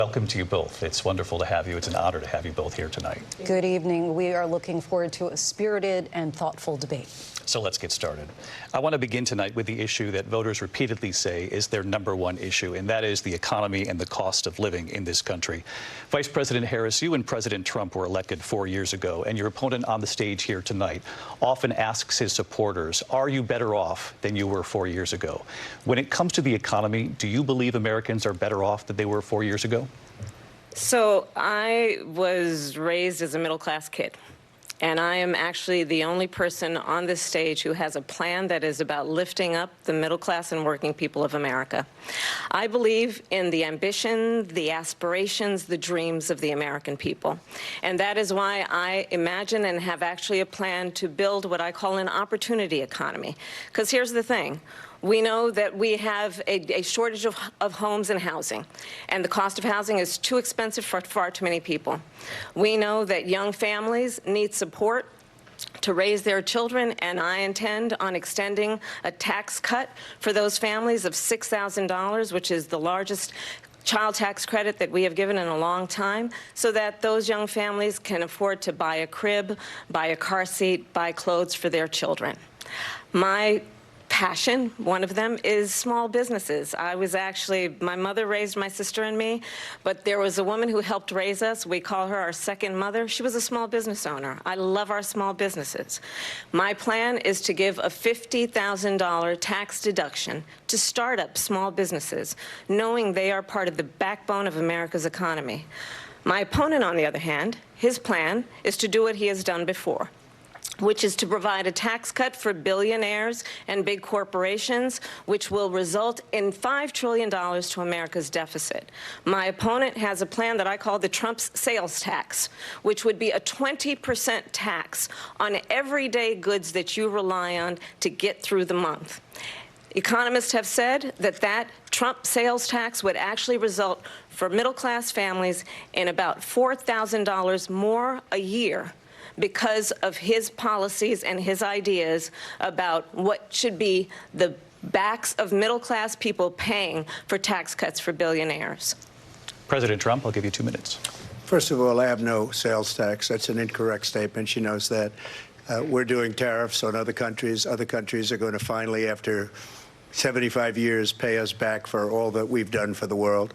Welcome to you both. It's wonderful to have you. It's an honor to have you both here tonight. Good evening. We are looking forward to a spirited and thoughtful debate. So let's get started. I want to begin tonight with the issue that voters repeatedly say is their #1 issue, and that is the economy and the cost of living in this country. Vice President Harris, you and President Trump were elected 4 years ago, and your opponent on the stage here tonight often asks his supporters, are you better off than you were 4 years ago? When it comes to the economy, do you believe Americans are better off than they were 4 years ago? So I was raised as a middle-class kid, and I am actually the only person on this stage who has a plan that is about lifting up the middle class and working people of America. I believe in the ambition, the aspirations, the dreams of the American people. And that is why I imagine and have actually a plan to build what I call an opportunity economy. Because here's the thing. We know that we have a shortage of homes and housing, and the cost of housing is too expensive for far too many people. We know that young families need support to raise their children, and I intend on extending a tax cut for those families of $6,000, which is the largest child tax credit that we have given in a long time, so that those young families can afford to buy a crib, buy a car seat, buy clothes for their children. My passion, one of them, is small businesses. My mother raised my sister and me, but there was a woman who helped raise us. We call her our second mother. She was a small business owner. I love our small businesses. My plan is to give a $50,000 tax deduction to start up small businesses, knowing they are part of the backbone of America's economy. My opponent, on the other hand, his plan is to do what he has done before, which is to provide a tax cut for billionaires and big corporations, which will result in $5 trillion to America's deficit. My opponent has a plan that I call the Trump's sales tax, which would be a 20% tax on everyday goods that you rely on to get through the month. Economists have said that Trump sales tax would actually result for middle-class families in about $4,000 more a year, because of his policies and his ideas about what should be the backs of middle-class people paying for tax cuts for billionaires. President Trump, I'll give you 2 minutes. First of all, I have no sales tax. That's an incorrect statement. She knows that. We're doing tariffs on other countries. Other countries are going to finally, after 75 years, pay us back for all that we've done for the world.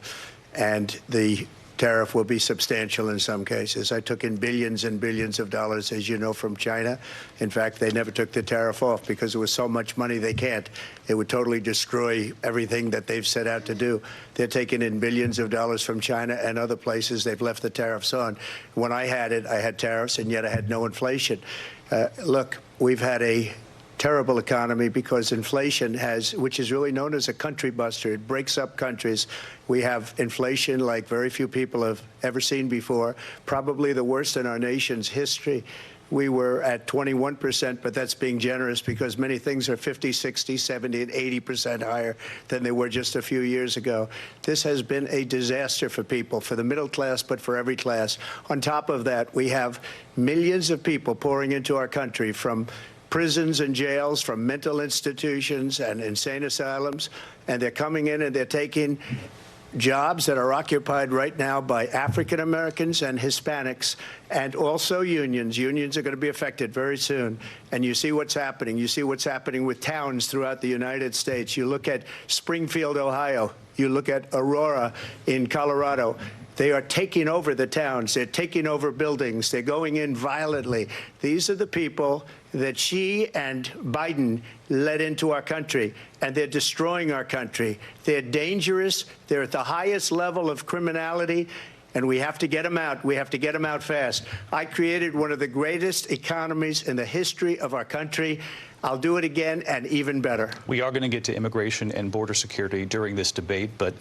And the tariff will be substantial in some cases. I took in billions and billions of dollars, as you know, from China. In fact, they never took the tariff off because there was so much money they can't. It would totally destroy everything that they've set out to do. They're taking in billions of dollars from China and other places. They've left the tariffs on. When I had it, I had tariffs, and yet I had no inflation. Look, we've had a terrible economy because inflation which is really known as a country buster. It breaks up countries. We have inflation like very few people have ever seen before, probably the worst in our nation's history. We were at 21%, but that's being generous because many things are 50, 60, 70, and 80% higher than they were just a few years ago. This has been a disaster for people, for the middle class, but for every class. On top of that, we have millions of people pouring into our country from prisons and jails, from mental institutions and insane asylums, and they're coming in and they're taking jobs that are occupied right now by African Americans and Hispanics, and also unions. Unions are going to be affected very soon. And you see what's happening. You see what's happening with towns throughout the United States. You look at Springfield, Ohio. You look at Aurora in Colorado. They are taking over the towns. They're taking over buildings. They're going in violently. These are the people that Xi and Biden led into our country, and they're destroying our country. They're dangerous. They're at the highest level of criminality, and we have to get them out. We have to get them out fast. I created one of the greatest economies in the history of our country. I'll do it again, and even better. We are going to get to immigration and border security during this debate, but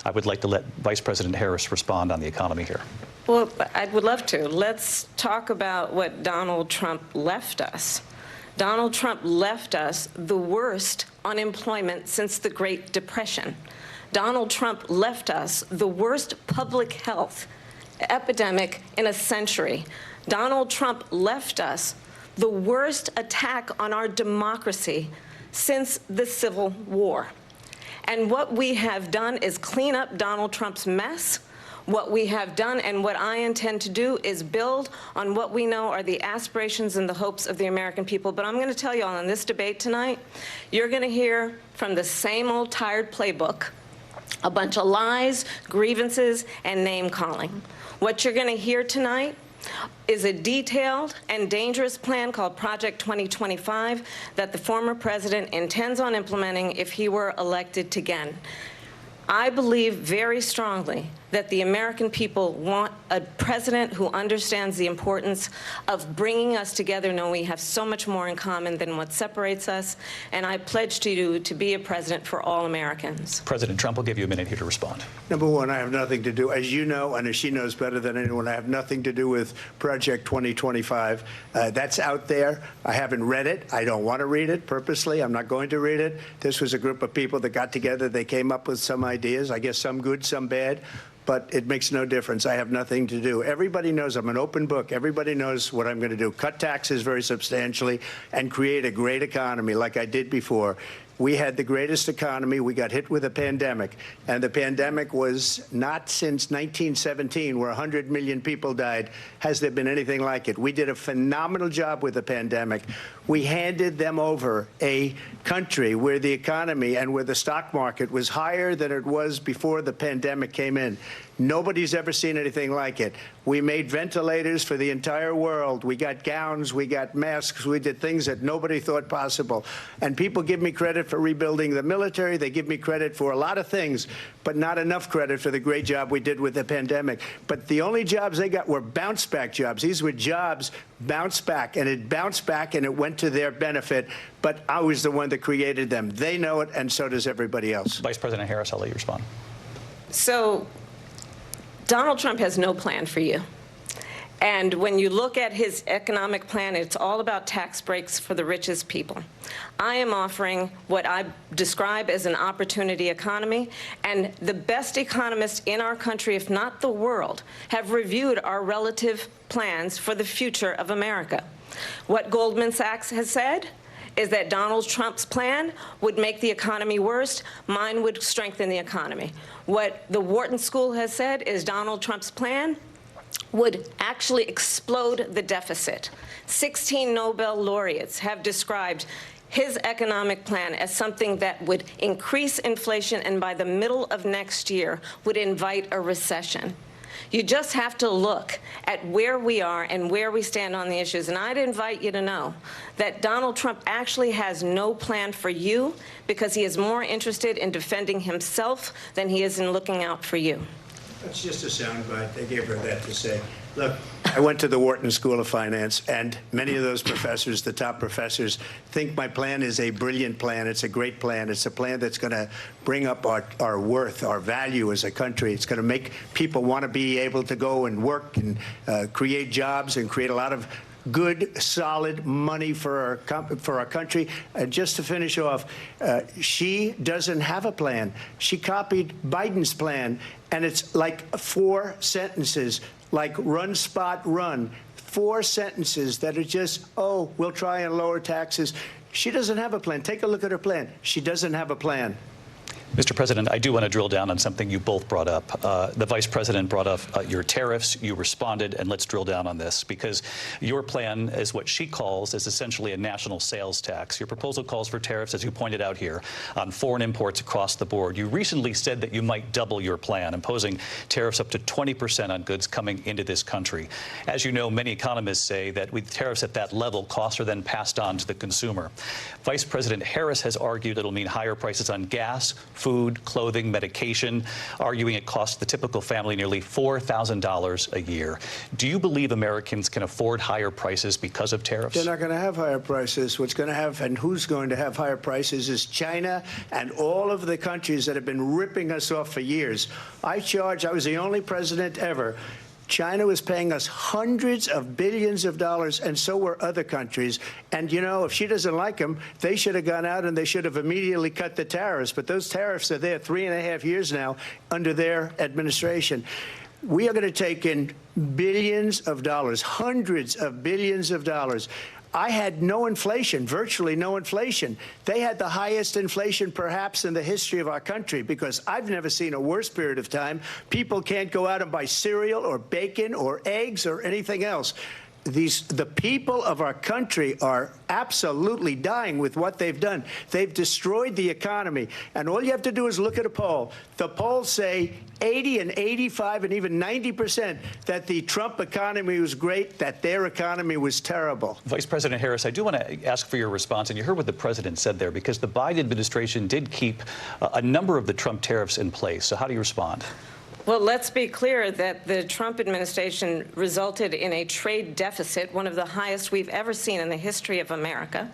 I would like to let Vice President Harris respond on the economy here. Well, I would love to. Let's talk about what Donald Trump left us. Donald Trump left us the worst unemployment since the Great Depression. Donald Trump left us the worst public health epidemic in a century. Donald Trump left us the worst attack on our democracy since the Civil War. And what we have done is clean up Donald Trump's mess What we have done and what I intend to do is build on what we know are the aspirations and the hopes of the American people. But I'm going to tell you all in this debate tonight, you're going to hear from the same old tired playbook, a bunch of lies, grievances, and name-calling. What you're going to hear tonight is a detailed and dangerous plan called Project 2025 that the former president intends on implementing if he were elected again. I believe very strongly that the American people want a president who understands the importance of bringing us together, knowing we have so much more in common than what separates us. And I pledge to you to be a president for all Americans. President Trump will give you a minute here to respond. Number one, I have nothing to do, as you know, and as she knows better than anyone, I have nothing to do with Project 2025. That's out there. I haven't read it. I don't want to read it purposely. I'm not going to read it. This was a group of people that got together. They came up with some ideas, I guess some good, some bad. But it makes no difference. I have nothing to do. Everybody knows I'm an open book. Everybody knows what I'm going to do. Cut taxes very substantially and create a great economy like I did before. We had the greatest economy. We got hit with a pandemic. And the pandemic was not since 1917, where 100 million people died, has there been anything like it. We did a phenomenal job with the pandemic. We handed them over a country where the economy and where the stock market was higher than it was before the pandemic came in. Nobody's ever seen anything like it. We made ventilators for the entire world. We got gowns, we got masks, we did things that nobody thought possible. And people give me credit for rebuilding the military. They give me credit for a lot of things, but not enough credit for the great job we did with the pandemic. But the only jobs they got were bounce-back jobs. These were jobs bounced back, and it bounced back, and it went to their benefit. But I was the one that created them. They know it, and so does everybody else. Vice President Harris, I'll let you respond. So Donald Trump has no plan for you. And when you look at his economic plan, it's all about tax breaks for the richest people. I am offering what I describe as an opportunity economy, and the best economists in our country, if not the world, have reviewed our relative plans for the future of America. What Goldman Sachs has said is that Donald Trump's plan would make the economy worse. Mine would strengthen the economy. What the Wharton School has said is Donald Trump's plan would actually explode the deficit. 16 Nobel laureates have described his economic plan as something that would increase inflation and by the middle of next year would invite a recession. You just have to look at where we are and where we stand on the issues. And I'd invite you to know that Donald Trump actually has no plan for you because he is more interested in defending himself than he is in looking out for you. That's just a soundbite. They gave her that to say. Look, I went to the Wharton School of Finance, and many of those professors, the top professors, think my plan is a brilliant plan. It's a great plan. It's a plan that's going to bring up our worth, our value as a country. It's going to make people want to be able to go and work and create jobs and create a lot of good, solid money for our country. And just to finish off, she doesn't have a plan. She copied Biden's plan, and it's like 4 sentences, like run, spot, run. 4 sentences that are just, oh, we'll try and lower taxes. She doesn't have a plan. Take a look at her plan. She doesn't have a plan. Mr. President, I do want to drill down on something you both brought up. The Vice President brought up your tariffs. You responded, and let's drill down on this, because your plan is what she calls is essentially a national sales tax. Your proposal calls for tariffs, as you pointed out here, on foreign imports across the board. You recently said that you might double your plan, imposing tariffs up to 20% on goods coming into this country. As you know, many economists say that with tariffs at that level, costs are then passed on to the consumer. Vice President Harris has argued it'll mean higher prices on gas, food, clothing, medication, arguing it costs the typical family nearly $4,000 a year. Do you believe Americans can afford higher prices because of tariffs? They're not going to have higher prices. What's going to have and who's going to have higher prices is China and all of the countries that have been ripping us off for years. I was the only president ever. China was paying us hundreds of billions of dollars, and so were other countries. And, you know, if she doesn't like them, they should have gone out and they should have immediately cut the tariffs. But those tariffs are there 3.5 years now under their administration. We are going to take in billions of dollars, hundreds of billions of dollars. I had no inflation, virtually no inflation. They had the highest inflation perhaps in the history of our country, because I've never seen a worse period of time. People can't go out and buy cereal or bacon or eggs or anything else. The people of our country are absolutely dying with what they've done. They've destroyed the economy. And all you have to do is look at a poll. The polls say 80 and 85 and even 90% that the Trump economy was great, that their economy was terrible. Vice President Harris, I do want to ask for your response. And you heard what the president said there, because the Biden administration did keep a number of the Trump tariffs in place. So how do you respond? Well, let's be clear that the Trump administration resulted in a trade deficit, one of the highest we've ever seen in the history of America.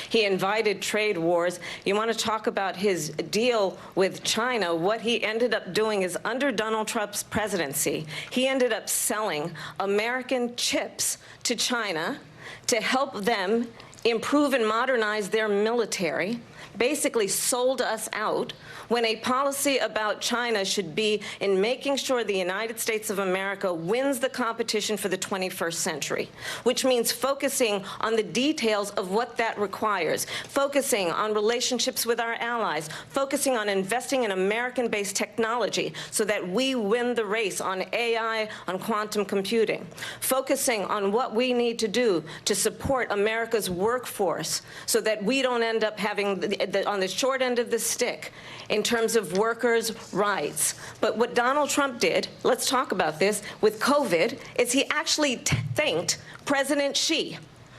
He invited trade wars. You want to talk about his deal with China? What he ended up doing is, under Donald Trump's presidency, he ended up selling American chips to China to help them improve and modernize their military, basically sold us out, when a policy about China should be in making sure the United States of America wins the competition for the 21st century, which means focusing on the details of what that requires, focusing on relationships with our allies, focusing on investing in American-based technology so that we win the race on AI, on quantum computing, focusing on what we need to do to support America's workforce so that we don't end up having on the short end of the stick in terms of workers' rights. But what Donald Trump did, let's talk about this, with COVID, is he actually thanked President Xi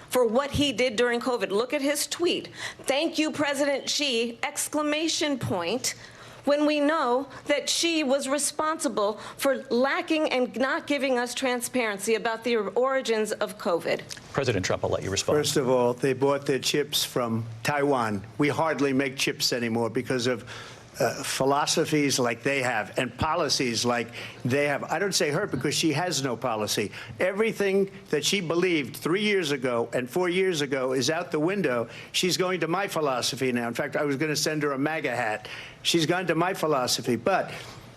for what he did during COVID. Look at his tweet. "Thank you, President Xi," exclamation point, when we know that Xi was responsible for lacking and not giving us transparency about the origins of COVID. President Trump, I'll let you respond. First of all, they bought their chips from Taiwan. We hardly make chips anymore because of philosophies like they have and policies like they have. I don't say her, because she has no policy. Everything that she believed 3 years ago and 4 years ago is out the window. She's going to my philosophy now. In fact, I was going to send her a MAGA hat. She's gone to my philosophy. But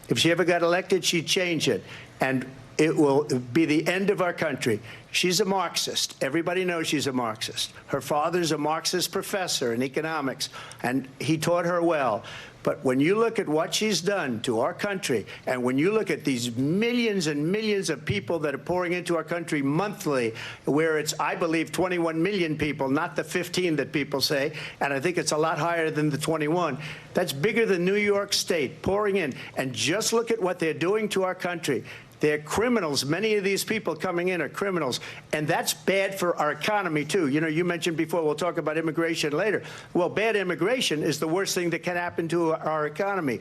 if she ever got elected, she'd change it. And it will be the end of our country. She's a Marxist. Everybody knows she's a Marxist. Her father's a Marxist professor in economics, and he taught her well. But when you look at what she's done to our country, and when you look at these millions and millions of people that are pouring into our country monthly, where it's, I believe, 21 million people, not the 15 that people say, and I think it's a lot higher than the 21. That's bigger than New York State pouring in. And just look at what they're doing to our country. They're criminals. Many of these people coming in are criminals. And that's bad for our economy, too. You know, you mentioned before, we'll talk about immigration later. Well, bad immigration is the worst thing that can happen to our economy.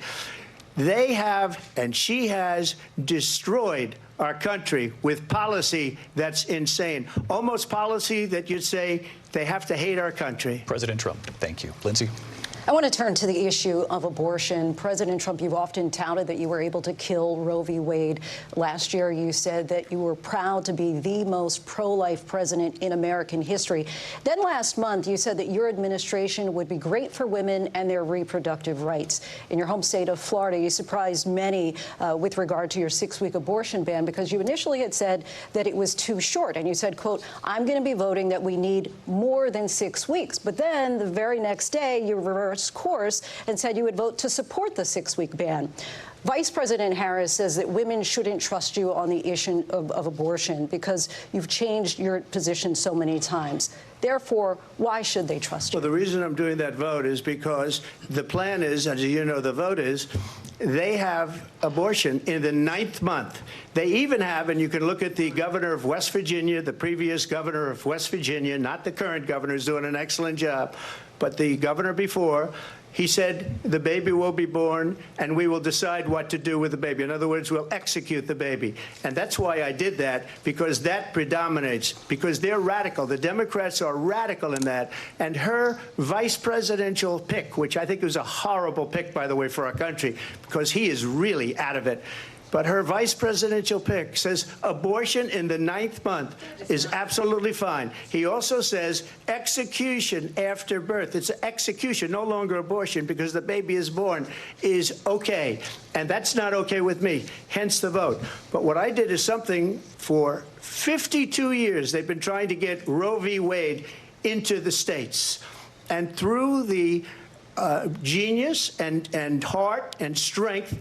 They have, and she has, destroyed our country with policy that's insane. Almost policy that you'd say they have to hate our country. President Trump, thank you. Lindsay? I want to turn to the issue of abortion. President Trump, you've often touted that you were able to kill Roe v. Wade. Last year, you said that you were proud to be the most pro-life president in American history. Then last month, you said that your administration would be great for women and their reproductive rights. In your home state of Florida, you surprised many with regard to your 6-week abortion ban, because you initially had said that it was too short. And you said, quote, "I'm going to be voting that we need more than 6 weeks." But then the very next day, you reversed course and said you would vote to support the 6-week ban. Vice President Harris says that women shouldn't trust you on the issue of abortion because you've changed your position so many times. Therefore, why should they trust you? Well, the reason I'm doing that vote is because the plan is, as you know, the vote is, they have abortion in the 9th month. They even have, and you can look at the governor of West Virginia, the previous governor of West Virginia, not the current governor, who's doing an excellent job, but the governor before, he said the baby will be born and we will decide what to do with the baby. In other words, we'll execute the baby. And that's why I did that, because that predominates, because they're radical. The Democrats are radical in that. And her vice presidential pick, which I think was a horrible pick, by the way, for our country, because he is really out of it. But her vice presidential pick says abortion in the 9th month is absolutely fine. He also says execution after birth. It's execution, no longer abortion, because the baby is born, is okay. And that's not okay with me, hence the vote. But what I did is something for 52 years. They've been trying to get Roe v. Wade into the states. And through the genius and heart and strength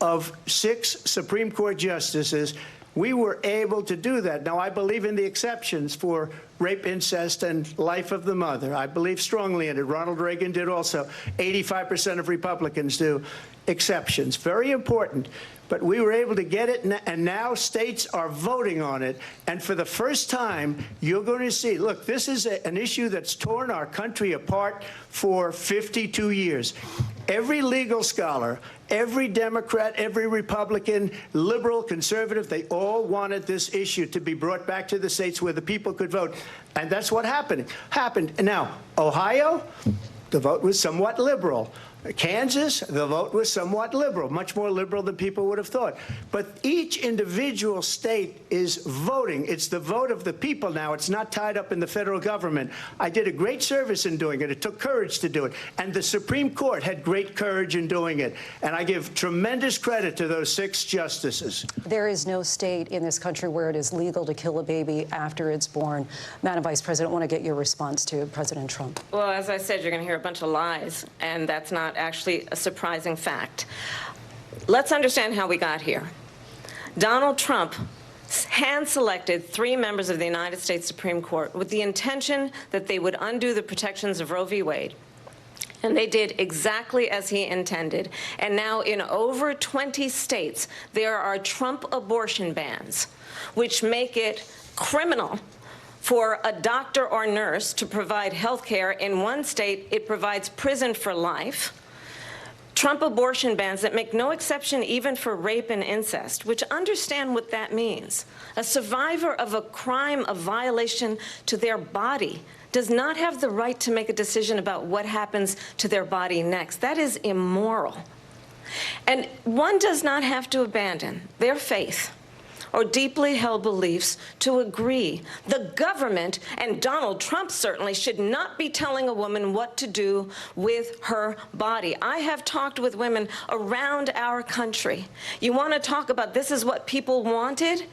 of 6 Supreme Court justices, we were able to do that. Now, I believe in the exceptions for rape, incest, and life of the mother. I believe strongly in it. Ronald Reagan did also. 85% of Republicans do. Exceptions. Very important. But we were able to get it, and now states are voting on it. And for the first time, you're going to see, look, this is an issue that's torn our country apart for 52 years. Every legal scholar, every Democrat, every Republican, liberal, conservative, they all wanted this issue to be brought back to the states where the people could vote. And that's what happened. Now, Ohio, the vote was somewhat liberal. Kansas, the vote was somewhat liberal, much more liberal than people would have thought. But each individual state is voting. It's the vote of the people now. It's not tied up in the federal government. I did a great service in doing it. It took courage to do it. And the Supreme Court had great courage in doing it. And I give tremendous credit to those 6 justices. There is no state in this country where it is legal to kill a baby after it's born. Madam Vice President, I want to get your response to President Trump. Well, as I said, you're going to hear a bunch of lies, and that's not actually a surprising fact. Let's understand how we got here. Donald Trump hand-selected 3 members of the United States Supreme Court with the intention that they would undo the protections of Roe v. Wade. And they did exactly as he intended. And now in over 20 states, there are Trump abortion bans, which make it criminal for a doctor or nurse to provide health care. In one state, it provides prison for life. Trump abortion bans that make no exception even for rape and incest, which understand what that means. A survivor of a crime of violation to their body does not have the right to make a decision about what happens to their body next. That is immoral. And one does not have to abandon their faith or deeply held beliefs to agree. The government, and Donald Trump certainly, should not be telling a woman what to do with her body. I have talked with women around our country. You want to talk about this is what people wanted?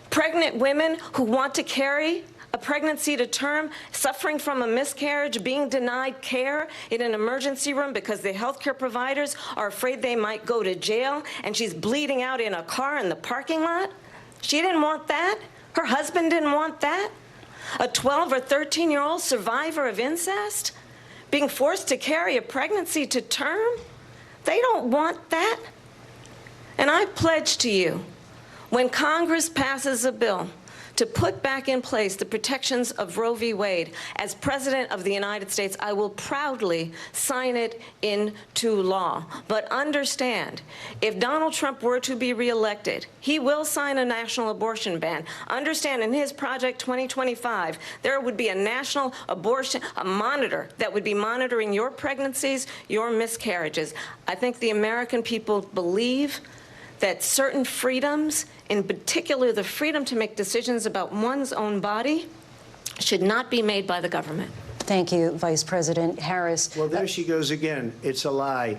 Pregnant women who want to carry a pregnancy to term, suffering from a miscarriage, being denied care in an emergency room because the healthcare providers are afraid they might go to jail, and she's bleeding out in a car in the parking lot. She didn't want that. Her husband didn't want that. A 12 or 13-year-old survivor of incest being forced to carry a pregnancy to term, they don't want that. And I pledge to you, when Congress passes a bill to put back in place the protections of Roe v. Wade, as President of the United States, I will proudly sign it into law. But understand, if Donald Trump were to be reelected, he will sign a national abortion ban. Understand, in his Project 2025, there would be a national abortion, a monitor that would be monitoring your pregnancies, your miscarriages. I think the American people believe that certain freedoms, in particular the freedom to make decisions about one's own body, should not be made by the government. Thank you, Vice President Harris. Well, there she goes again. It's a lie.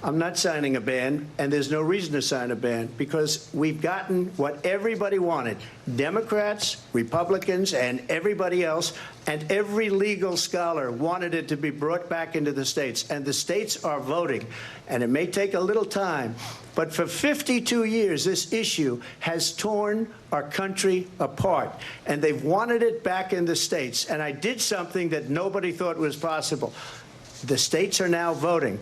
I'm not signing a ban, and there's no reason to sign a ban, because we've gotten what everybody wanted. Democrats, Republicans, and everybody else, and every legal scholar wanted it to be brought back into the states. And the states are voting. And it may take a little time, but for 52 years, this issue has torn our country apart. And they've wanted it back in the states. And I did something that nobody thought was possible. The states are now voting.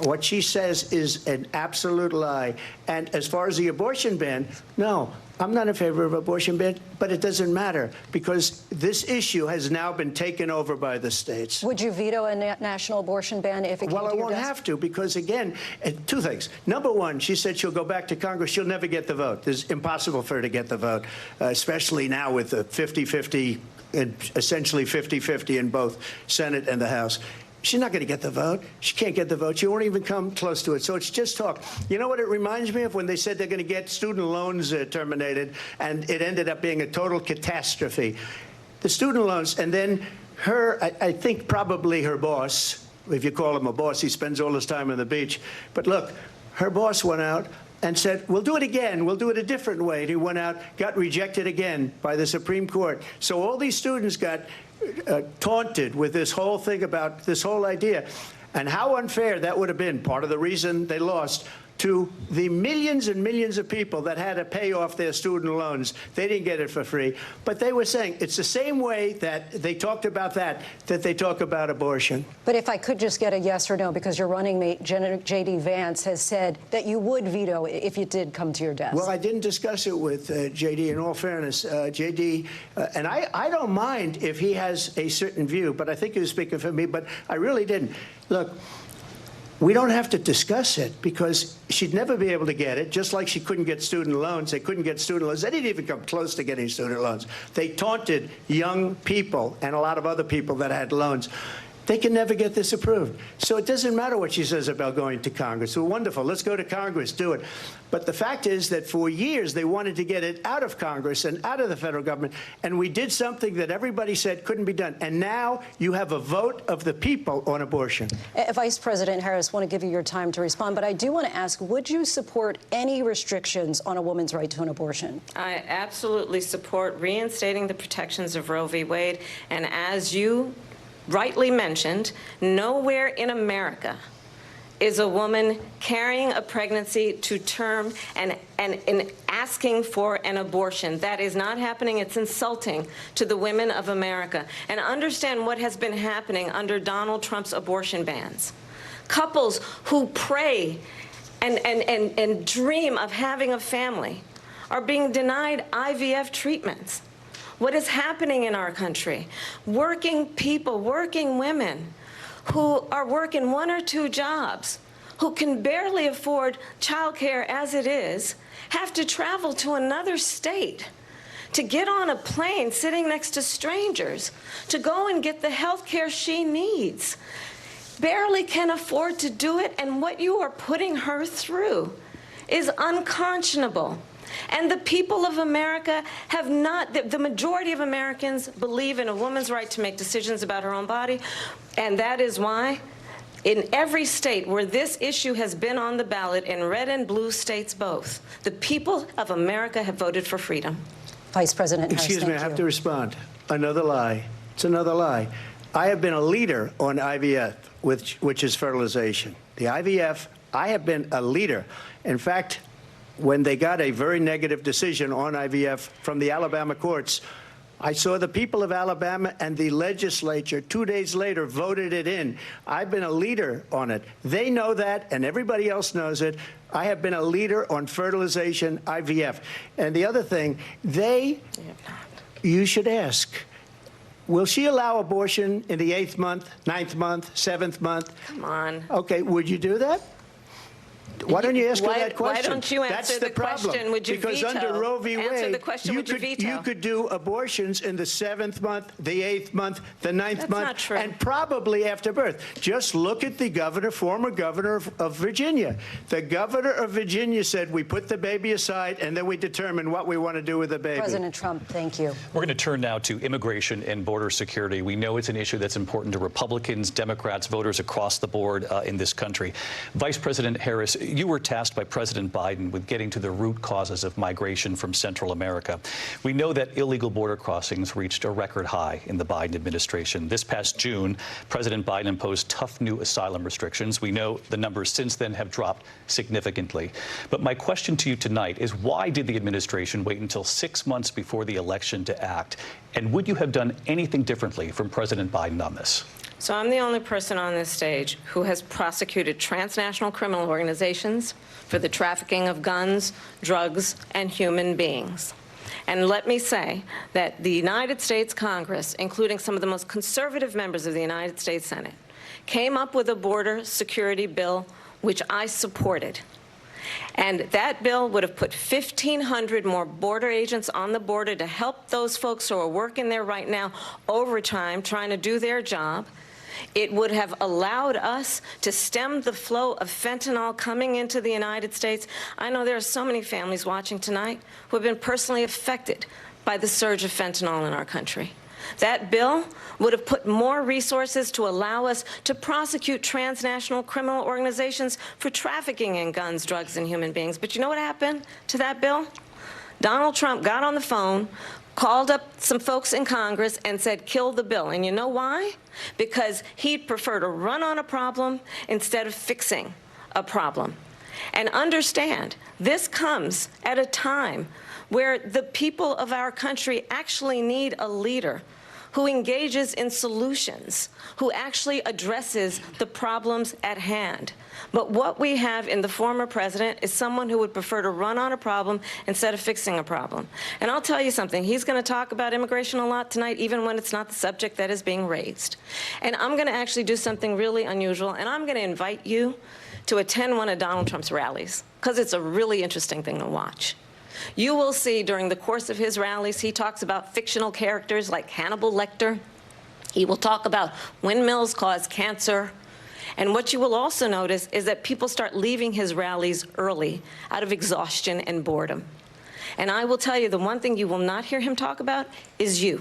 What she says is an absolute lie. And as far as the abortion ban, no, I'm not in favor of abortion ban, but it doesn't matter, because this issue has now been taken over by the states. Would you veto a national abortion ban if it came to your desk? Well, I won't have to, because, again, 2 things. Number one, she said she'll go back to Congress. She'll never get the vote. It's impossible for her to get the vote, especially now with the 50-50, essentially 50-50 in both Senate and the House. She's not going to get the vote. She can't get the vote. She won't even come close to it. So it's just talk. You know what it reminds me of? When they said they're going to get student loans terminated, and it ended up being a total catastrophe. The student loans, and then her, I think probably her boss, if you call him a boss, he spends all his time on the beach. But look, her boss went out and said, we'll do it again. We'll do it a different way. And he went out, got rejected again by the Supreme Court. So all these students got taunted with this whole thing about this whole idea. And how unfair that would have been, part of the reason they lost, to the millions and millions of people that had to pay off their student loans. They didn't get it for free. But they were saying it's the same way that they talked about that they talk about abortion. But if I could just get a yes or no, because your running mate, J.D. Vance, has said that you would veto if it did come to your desk. Well, I didn't discuss it with J.D. In all fairness, J.D., and I don't mind if he has a certain view, but I think he was speaking for me, but I really didn't. Look, we don't have to discuss it because she'd never be able to get it, just like she couldn't get student loans. They couldn't get student loans. They didn't even come close to getting student loans. They taunted young people and a lot of other people that had loans. They can never get this approved. So it doesn't matter what she says about going to Congress. Well, wonderful. Let's go to Congress. Do it. But the fact is that for years they wanted to get it out of Congress and out of the federal government. And we did something that everybody said couldn't be done. And now you have a vote of the people on abortion. Vice President Harris, I want to give you your time to respond. But I do want to ask, would you support any restrictions on a woman's right to an abortion? I absolutely support reinstating the protections of Roe v. Wade. And as you rightly mentioned, nowhere in America is a woman carrying a pregnancy to term and asking for an abortion. That is not happening. It's insulting to the women of America. And understand what has been happening under Donald Trump's abortion bans. Couples who pray and dream of having a family are being denied IVF treatments. What is happening in our country? Working people, working women who are working 1 or 2 jobs, who can barely afford childcare as it is, have to travel to another state to get on a plane sitting next to strangers to go and get the health care she needs. Barely can afford to do it, and what you are putting her through is unconscionable. And the people of America have not, the majority of Americans believe in a woman's right to make decisions about her own body. And that is why in every state where this issue has been on the ballot, in red and blue states both, the people of America have voted for freedom. Vice President Harris, excuse me, I have to respond. Another lie. It's another lie. I have been a leader on IVF, which is fertilization. The IVF, I have been a leader. In fact, when they got a very negative decision on IVF from the Alabama courts, I saw the people of Alabama and the legislature 2 days later voted it in. I've been a leader on it. They know that, and everybody else knows it. I have been a leader on fertilization, IVF. And the other thing, you should ask, will she allow abortion in the 8th month, 9th month, 7th month? Come on. Okay, would you do that? Why don't you ask her that question? Why don't you answer the question? Would you because veto? Under Roe v. Wade, you could do abortions in the 7th month, the 8th month, the 9th That's month, not true. and probably after birth. Just look at the governor, former governor of Virginia. The governor of Virginia said we put the baby aside and then we determine what we want to do with the baby. President Trump, thank you. We're going to turn now to immigration and border security. We know it's an issue that's important to Republicans, Democrats, voters across the board in this country. Vice President Harris, you were tasked by President Biden with getting to the root causes of migration from Central America. We know that illegal border crossings reached a record high in the Biden administration. This past June, President Biden imposed tough new asylum restrictions. We know the numbers since then have dropped significantly. But my question to you tonight is, why did the administration wait until 6 months before the election to act? And would you have done anything differently from President Biden on this? So I'm the only person on this stage who has prosecuted transnational criminal organizations for the trafficking of guns, drugs, and human beings. And let me say that the United States Congress, including some of the most conservative members of the United States Senate, came up with a border security bill which I supported. And that bill would have put 1,500 more border agents on the border to help those folks who are working there right now overtime trying to do their job. It would have allowed us to stem the flow of fentanyl coming into the United States. I know there are so many families watching tonight who have been personally affected by the surge of fentanyl in our country. That bill would have put more resources to allow us to prosecute transnational criminal organizations for trafficking in guns, drugs, and human beings. But you know what happened to that bill? Donald Trump got on the phone, called up some folks in Congress and said, kill the bill. And you know why? Because he'd prefer to run on a problem instead of fixing a problem. And understand, this comes at a time where the people of our country actually need a leader who engages in solutions, who actually addresses the problems at hand. But what we have in the former president is someone who would prefer to run on a problem instead of fixing a problem. And I'll tell you something, he's going to talk about immigration a lot tonight, even when it's not the subject that is being raised. And I'm going to actually do something really unusual, and I'm going to invite you to attend one of Donald Trump's rallies, because it's a really interesting thing to watch. You will see during the course of his rallies, he talks about fictional characters like Hannibal Lecter. He will talk about windmills cause cancer. And what you will also notice is that people start leaving his rallies early out of exhaustion and boredom. And I will tell you, the one thing you will not hear him talk about is you.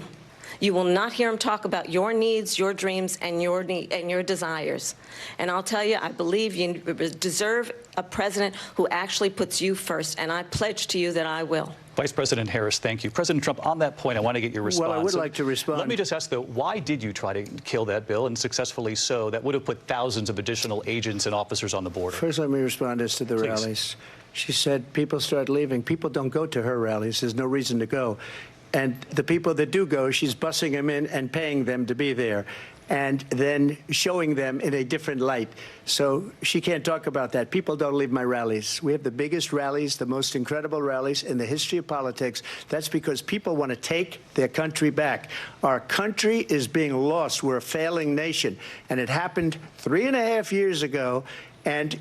You will not hear him talk about your needs, your dreams, and your desires. And I'll tell you, I believe you deserve a president who actually puts you first, and I pledge to you that I will. Vice President Harris, thank you. President Trump, on that point, I want to get your response. Well, I would like to respond. Let me just ask, though, why did you try to kill that bill, and successfully so, that would have put thousands of additional agents and officers on the border? First, let me respond as to the rallies. She said people start leaving. People don't go to her rallies. There's no reason to go. And the people that do go, she's bussing them in and paying them to be there, and then showing them in a different light. So she can't talk about that. People don't leave my rallies. We have the biggest rallies, the most incredible rallies in the history of politics. That's because people want to take their country back. Our country is being lost. We're a failing nation. And it happened 3.5 years ago. And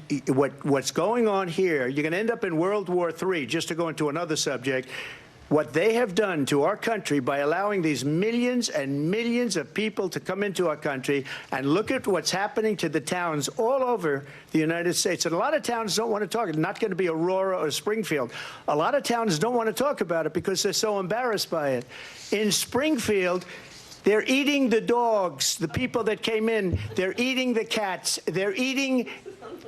what's going on here, you're going to end up in World War III, just to go into another subject. What they have done to our country by allowing these millions and millions of people to come into our country, and look at what's happening to the towns all over the United States. And a lot of towns don't want to talk. It's not going to be Aurora or Springfield. A lot of towns don't want to talk about it because they're so embarrassed by it. In Springfield, they're eating the dogs, the people that came in. They're eating the cats. They're eating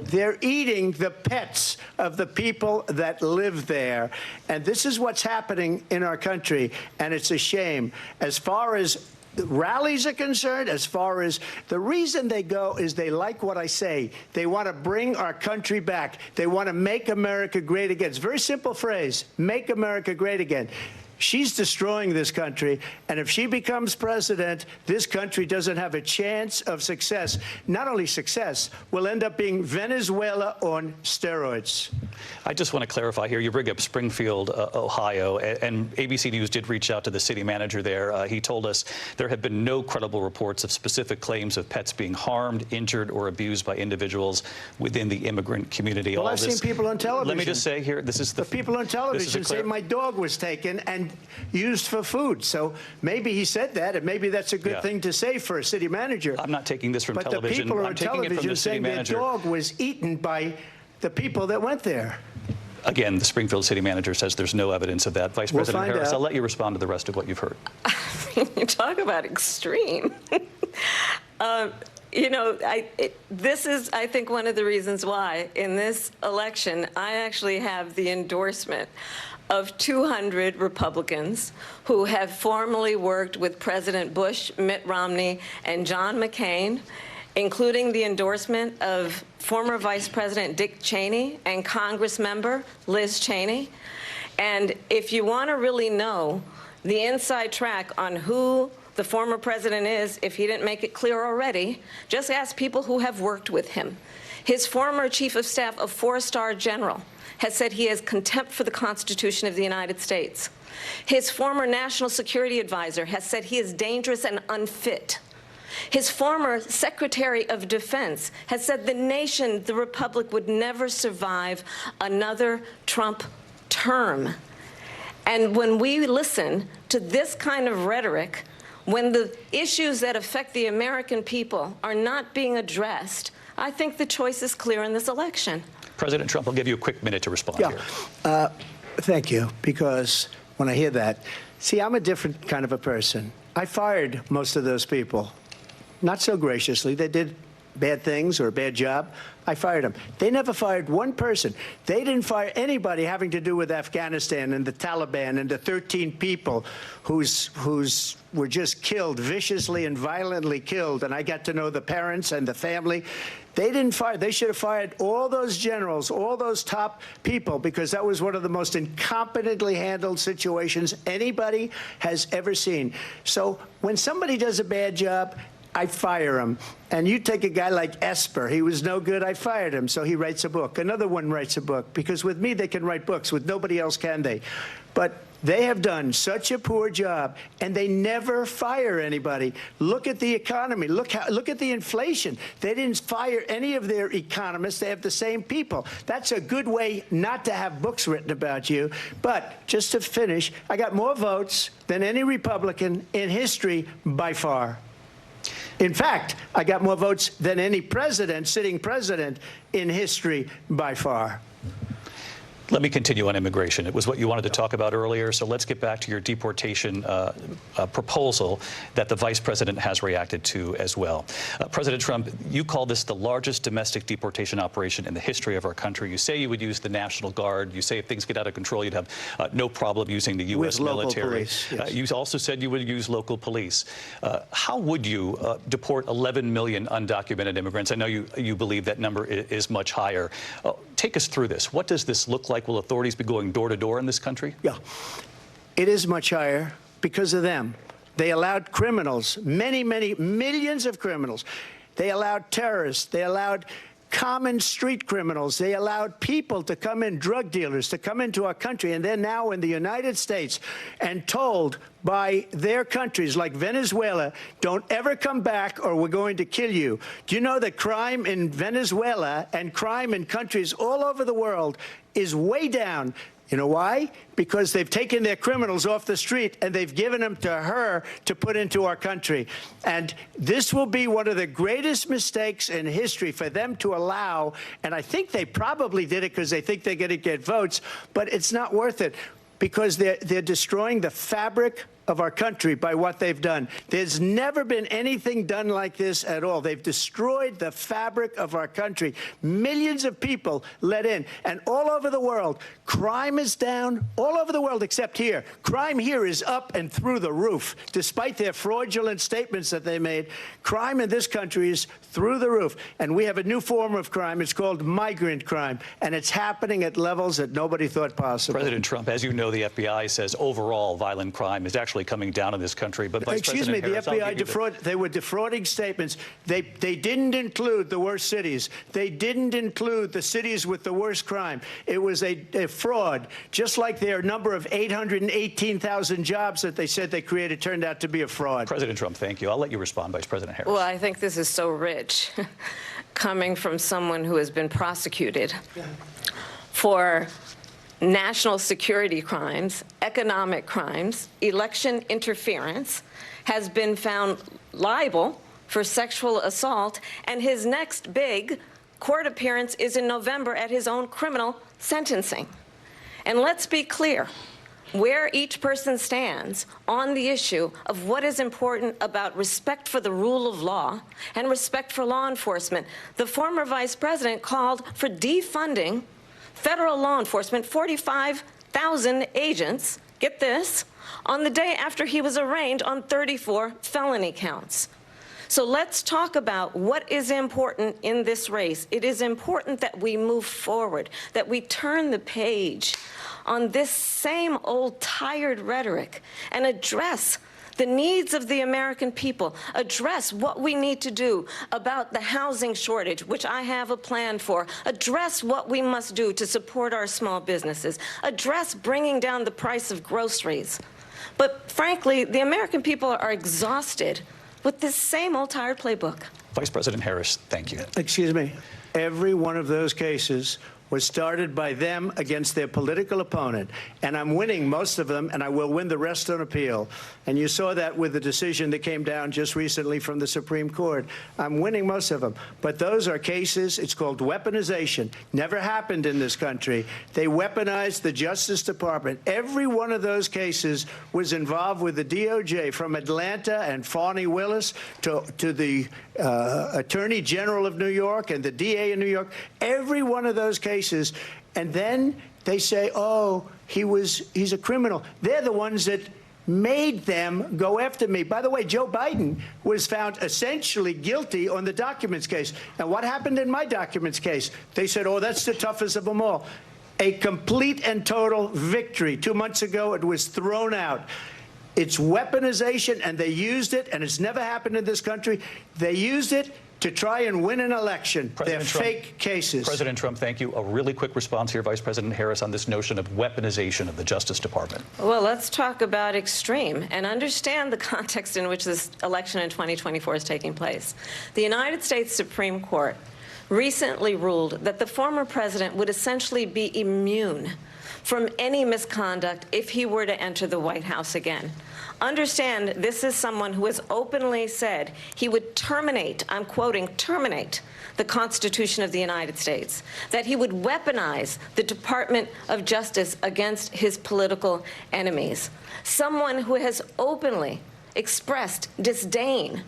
the pets of the people that live there. And this is what's happening in our country, and it's a shame. As far as rallies are concerned, as far as the reason they go is they like what I say. They want to bring our country back. They want to make America great again. It's a very simple phrase, make America great again. She's destroying this country, and if she becomes president, this country doesn't have a chance of success. Not only success, we'll end up being Venezuela on steroids. I just want to clarify here. You bring up Springfield, Ohio, and ABC News did reach out to the city manager there. He told us there have been no credible reports of specific claims of pets being harmed, injured, or abused by individuals within the immigrant community. Well, I've seen people on television. Let me just say here, this is the people on television say my dog was taken and used for food. So maybe he said that, and maybe that's a good thing to say for a city manager. I'm not taking this from television. But the people I'm on taking it from television the city saying their manager. dog was eaten by the people that went there. Again, the Springfield city manager says there's no evidence of that. Vice President Harris, I'll let you respond to the rest of what you've heard. You talk about extreme. You know, this is, I think, one of the reasons why in this election I actually have the endorsement of 200 Republicans who have formerly worked with President Bush, Mitt Romney, and John McCain, including the endorsement of former Vice President Dick Cheney and Congress member Liz Cheney. And if you want to really know the inside track on who the former president is, if he didn't make it clear already, just ask people who have worked with him. His former chief of staff, a 4-star general, has said he has contempt for the Constitution of the United States. His former national security advisor has said he is dangerous and unfit. His former Secretary of Defense has said the nation, the Republic, would never survive another Trump term. And when we listen to this kind of rhetoric, when the issues that affect the American people are not being addressed, I think the choice is clear in this election. President Trump, I'll give you a quick minute to respond here. Thank you, because when I hear that, see, I'm a different kind of a person. I fired most of those people. Not so graciously. They did bad things or a bad job. I fired them. They never fired one person. They didn't fire anybody having to do with Afghanistan and the Taliban and the 13 people who's were just killed, viciously and violently killed. And I got to know the parents and the family. They didn't fire. They should have fired all those generals, all those top people, because that was one of the most incompetently handled situations anybody has ever seen. So when somebody does a bad job, I fire him. And you take a guy like Esper. He was no good. I fired him. So he writes a book. Another one writes a book. Because with me, they can write books. With nobody else can they. But they have done such a poor job, and they never fire anybody. Look at the economy. Look at the inflation. They didn't fire any of their economists. They have the same people. That's a good way not to have books written about you. But just to finish, I got more votes than any Republican in history by far. In fact, I got more votes than any president, sitting president, in history by far. Let me continue on immigration. It was what you wanted to talk about earlier, so let's get back to your deportation proposal that the vice president has reacted to as well. President Trump, you call this the largest domestic deportation operation in the history of our country. You say you would use the National Guard. You say if things get out of control, you'd have no problem using the U.S. military. Police, yes. You also said you would use local police. How would you deport 11 million undocumented immigrants? I know you believe that number is much higher. Take us through this. What does this look like? Will authorities be going door to door in this country? Yeah, it is much higher because of them. They allowed criminals, many millions of criminals. They allowed terrorists. They allowed common street criminals. They allowed people to come in, drug dealers, to come into our country, and they're now in the United States and told by their countries like Venezuela, don't ever come back or we're going to kill you. Do you know that crime in Venezuela and crime in countries all over the world is way down? You know why? Because they've taken their criminals off the street and they've given them to her to put into our country. And this will be one of the greatest mistakes in history for them to allow. And I think they probably did it because they think they're going to get votes, but it's not worth it because they're destroying the fabric of our country by what they've done. There's never been anything done like this at all. They've destroyed the fabric of our country. Millions of people let in. And all over the world, crime is down. All over the world except here. Crime here is up and through the roof. Despite their fraudulent statements that they made, crime in this country is through the roof. And we have a new form of crime. It's called migrant crime. And it's happening at levels that nobody thought possible. President Trump, as you know, the FBI says overall violent crime is actually coming down in this country. But Vice Excuse me, President the FBI they were defrauding statements. They didn't include the worst cities. They didn't include the cities with the worst crime. It was a fraud, just like their number of 818,000 jobs that they said they created turned out to be a fraud. President Trump, thank you. I'll let you respond, Vice President Harris. Well, I think this is so rich, coming from someone who has been prosecuted for national security crimes, economic crimes, election interference, has been found liable for sexual assault, and his next big court appearance is in November at his own criminal sentencing. And let's be clear where each person stands on the issue of what is important about respect for the rule of law and respect for law enforcement. The former vice president called for defunding federal law enforcement, 45,000 agents, get this, on the day after he was arraigned on 34 felony counts. So let's talk about what is important in this race. It is important that we move forward, that we turn the page on this same old tired rhetoric and address the needs of the American people, address what we need to do about the housing shortage, which I have a plan for, address what we must do to support our small businesses, address bringing down the price of groceries. But frankly, the American people are exhausted with this same old tired playbook. Vice President Harris, thank you. Excuse me. Every one of those cases was started by them against their political opponent. And I'm winning most of them, and I will win the rest on appeal. And you saw that with the decision that came down just recently from the Supreme Court. I'm winning most of them. But those are cases, it's called weaponization. Never happened in this country. They weaponized the Justice Department. Every one of those cases was involved with the DOJ, from Atlanta and Fani Willis to the Attorney General of New York and the DA in New York. Every one of those cases. And then they say, oh, he's a criminal. They're the ones that made them go after me. By the way, Joe Biden was found essentially guilty on the documents case. And what happened in my documents case? They said, oh, that's the toughest of them all. A complete and total victory. 2 months ago, it was thrown out. It's weaponization, and they used it, and it's never happened in this country. They used it to try and win an election. They're fake cases. President Trump, thank you. A really quick response here, Vice President Harris, on this notion of weaponization of the Justice Department. Well, let's talk about extreme and understand the context in which this election in 2024 is taking place. The United States Supreme Court recently ruled that the former president would essentially be immune from any misconduct if he were to enter the White House again. Understand, this is someone who has openly said he would terminate, I'm quoting, terminate the Constitution of the United States, that he would weaponize the Department of Justice against his political enemies. Someone who has openly expressed disdain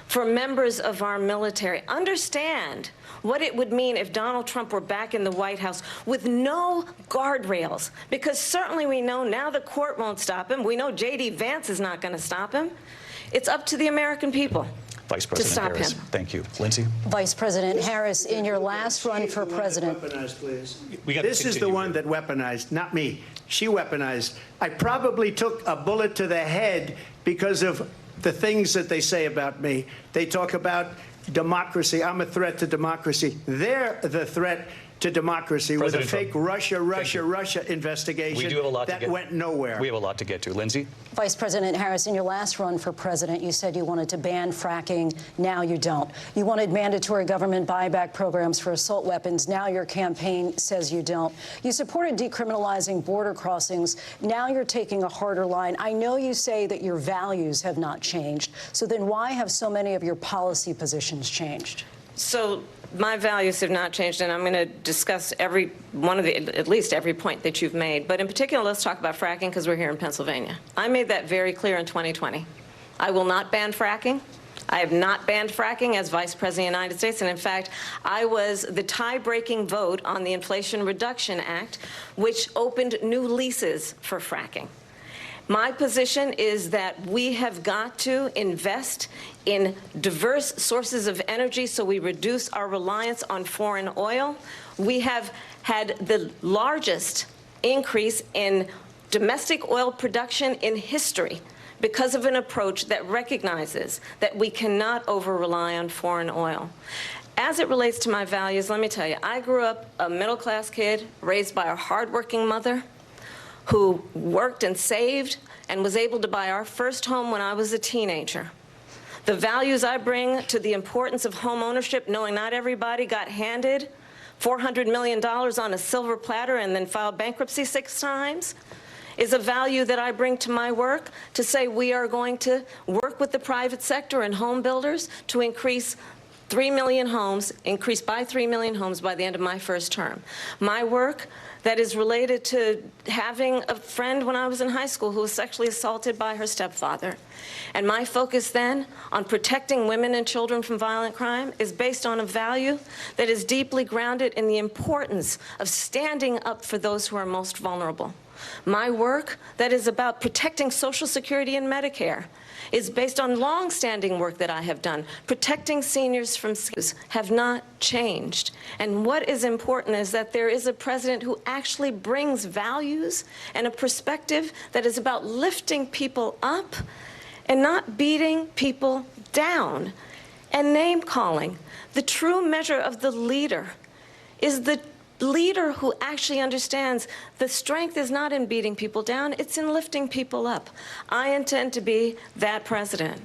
for members of our military. Understand what it would mean if Donald Trump were back in the White House with no guardrails, because certainly we know now the court won't stop him. We know J.D. Vance is not going to stop him. It's up to the American people Vice President Harris, thank you. Lindsay? Vice President Harris, in your last run for president. This is the one that weaponized, not me. She weaponized. I probably took a bullet to the head because of the things that they say about me. They talk about democracy. I'm a threat to democracy. They're the threat to democracy with a fake Russia investigation that went nowhere. We have a lot to get to. Lindsay? Vice President Harris, in your last run for president, you said you wanted to ban fracking. Now you don't. You wanted mandatory government buyback programs for assault weapons. Now your campaign says you don't. You supported decriminalizing border crossings. Now you're taking a harder line. I know you say that your values have not changed. So then why have so many of your policy positions changed? So my values have not changed, and I'm going to discuss every one of the, at least every point that you've made. But in particular, let's talk about fracking, because we're here in Pennsylvania. I made that very clear in 2020. I will not ban fracking. I have not banned fracking as Vice President of the United States. And in fact, I was the tie-breaking vote on the Inflation Reduction Act, which opened new leases for fracking. My position is that we have got to invest in diverse sources of energy so we reduce our reliance on foreign oil. We have had the largest increase in domestic oil production in history because of an approach that recognizes that we cannot over-rely on foreign oil. As it relates to my values, let me tell you, I grew up a middle-class kid raised by a hardworking mother who worked and saved and was able to buy our first home when I was a teenager. The values I bring to the importance of home ownership, knowing not everybody got handed $400 million on a silver platter and then filed bankruptcy 6 times, is a value that I bring to my work to say we are going to work with the private sector and home builders to increase 3 million homes, increase by 3 million homes by the end of my first term. My work that is related to having a friend when I was in high school who was sexually assaulted by her stepfather. And my focus then on protecting women and children from violent crime is based on a value that is deeply grounded in the importance of standing up for those who are most vulnerable. My work that is about protecting Social Security and Medicare is based on long-standing work that I have done. Protecting seniors from abuse have not changed. And what is important is that there is a president who actually brings values and a perspective that is about lifting people up and not beating people down and name-calling. The true measure of the leader is the leader who actually understands the strength is not in beating people down, it's in lifting people up. I intend to be that president.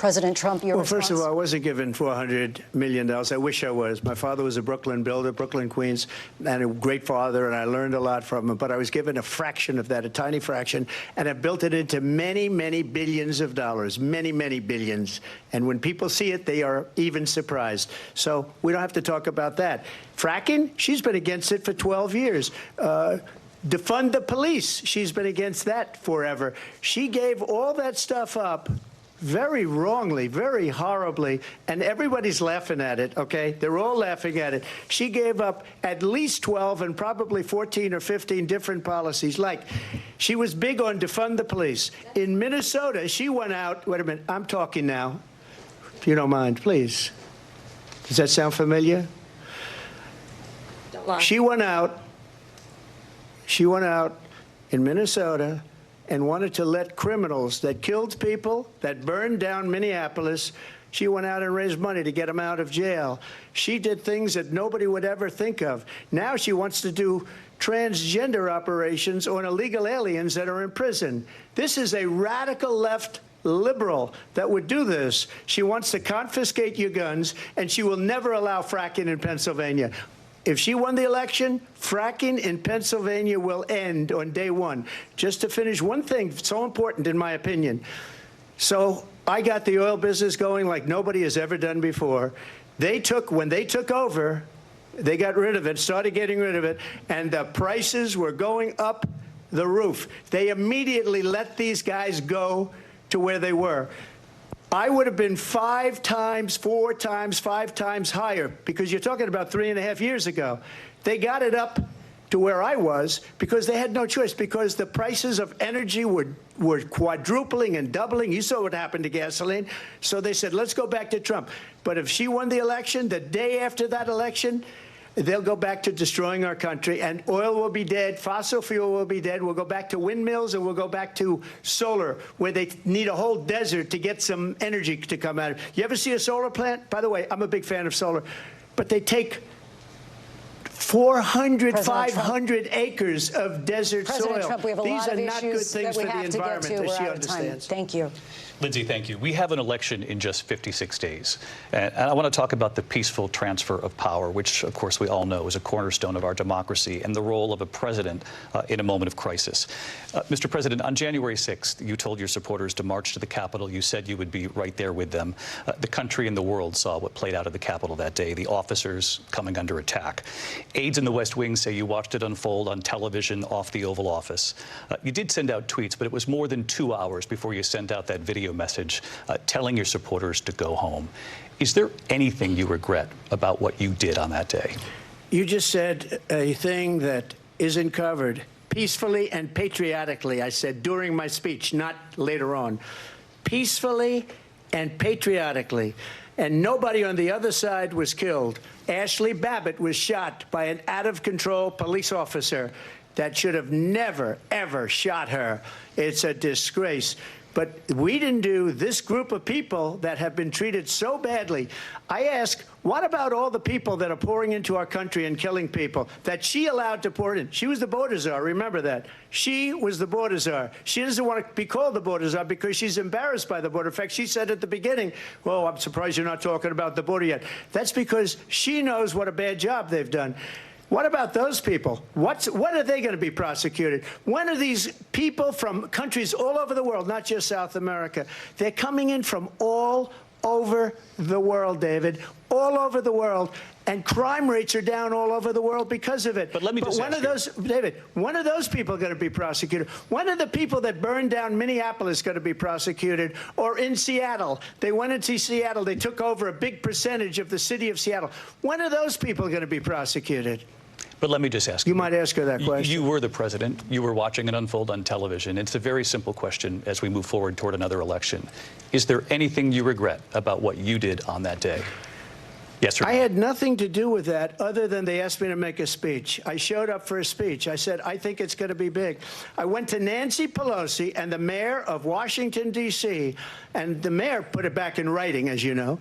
President Trump, your response? First of all, I wasn't given $400 million. I wish I was. My father was a Brooklyn builder, Brooklyn, Queens, and a great father, and I learned a lot from him. But I was given a fraction of that, a tiny fraction, and I built it into many, many billions of dollars, many, many billions. And when people see it, they are even surprised. So we don't have to talk about that. Fracking, she's been against it for 12 years. Defund the police, she's been against that forever. She gave all that stuff up very wrongly, very horribly, and everybody's laughing at it, okay? They're all laughing at it. She gave up at least 12 and probably 14 or 15 different policies. Like, she was big on defund the police. In Minnesota, she went out, wait a minute, I'm talking now, if you don't mind, please. Does that sound familiar? Don't lie. She went out in Minnesota and wanted to let criminals that killed people, that burned down Minneapolis, she went out and raised money to get them out of jail. She did things that nobody would ever think of. Now she wants to do transgender operations on illegal aliens that are in prison. This is a radical left liberal that would do this. She wants to confiscate your guns, and she will never allow fracking in Pennsylvania. If she won the election, fracking in Pennsylvania will end on day one. Just to finish one thing, so important in my opinion. So I got the oil business going like nobody has ever done before. When they took over, they got rid of it, started getting rid of it, and the prices were going up the roof. They immediately let these guys go to where they were. I would have been 5 times, 4 times, 5 times higher, because you're talking about 3.5 years ago. They got it up to where I was because they had no choice, because the prices of energy were quadrupling and doubling. You saw what happened to gasoline. So they said, let's go back to Trump. But if she won the election, the day after that election, they'll go back to destroying our country, and oil will be dead, fossil fuel will be dead. We'll go back to windmills, and we'll go back to solar, where they need a whole desert to get some energy to come out of it. You ever see a solar plant? By the way, I'm a big fan of solar, but they take 400, 500 acres of desert President soil. Trump, we have a These lot are of not good issues things that we for the have to get environment, to. as We're she out of time. understands. Thank you. Lindsay, thank you. We have an election in just 56 days. And I want to talk about the peaceful transfer of power, which, of course, we all know is a cornerstone of our democracy, and the role of a president in a moment of crisis. Mr. President, on January 6th, you told your supporters to march to the Capitol. You said you would be right there with them. The country and the world saw what played out at the Capitol that day, the officers coming under attack. Aides in the West Wing say you watched it unfold on television off the Oval Office. You did send out tweets, but it was more than 2 hours before you sent out that video message telling your supporters to go home. Is there anything you regret about what you did on that day? You just said a thing that isn't covered. Peacefully and patriotically, I said during my speech, not later on. Peacefully and patriotically. And nobody on the other side was killed. Ashley Babbitt was shot by an out-of-control police officer that should have never, ever shot her. It's a disgrace. But we didn't do this group of people that have been treated so badly. I ask, what about all the people that are pouring into our country and killing people that she allowed to pour in? She was the border czar, remember that. She was the border czar. She doesn't want to be called the border czar because she's embarrassed by the border. In fact, she said at the beginning, oh, I'm surprised you're not talking about the border yet. That's because she knows what a bad job they've done. What about those people? When are they going to be prosecuted? When are these people from countries all over the world, not just South America? They're coming in from all over the world, David, all over the world. And crime rates are down all over the world because of it. But let me just when are those, David, when are those people going to be prosecuted? When are the people that burned down Minneapolis going to be prosecuted? Or in Seattle? They went into Seattle. They took over a big percentage of the city of Seattle. When are those people going to be prosecuted? But let me just ask you. You might ask her that question. You were the president. You were watching it unfold on television. It's a very simple question as we move forward toward another election. Is there anything you regret about what you did on that day? Yes or no? I had nothing to do with that other than they asked me to make a speech. I showed up for a speech. I said, I think it's going to be big. I went to Nancy Pelosi and the mayor of Washington, D.C., and the mayor put it back in writing, as you know.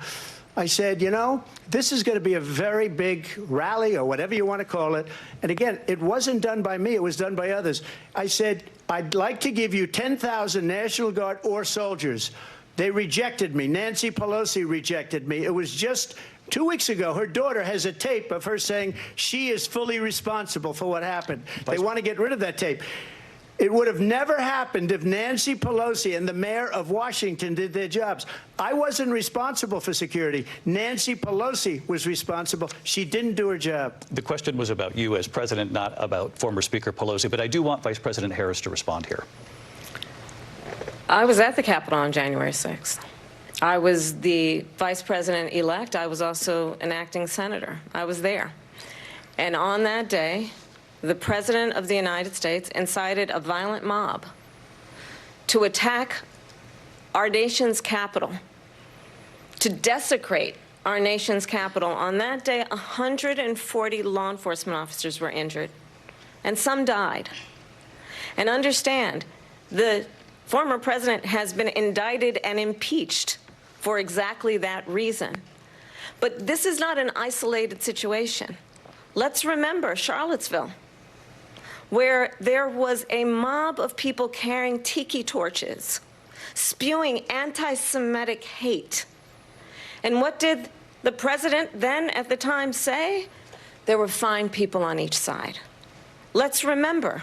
I said, you know, this is going to be a very big rally or whatever you want to call it. And again, it wasn't done by me. It was done by others. I said, I'd like to give you 10,000 National Guard or soldiers They rejected me. Nancy Pelosi rejected me. It was just 2 weeks ago. Her daughter has a tape of her saying she is fully responsible for what happened. They want to get rid of that tape. It would have never happened if Nancy Pelosi and the mayor of Washington did their jobs. I wasn't responsible for security. Nancy Pelosi was responsible. She didn't do her job. The question was about you as president, not about former Speaker Pelosi. But I do want Vice President Harris to respond here. I was at the Capitol on January 6th. I was the vice president-elect. I was also an acting senator. I was there. And on that day, the President of the United States incited a violent mob to attack our nation's capital, to desecrate our nation's capital. On that day, 140 law enforcement officers were injured, and some died. And understand, the former president has been indicted and impeached for exactly that reason. But this is not an isolated situation. Let's remember Charlottesville, where there was a mob of people carrying tiki torches, spewing anti-Semitic hate. And what did the president then at the time say? There were fine people on each side. Let's remember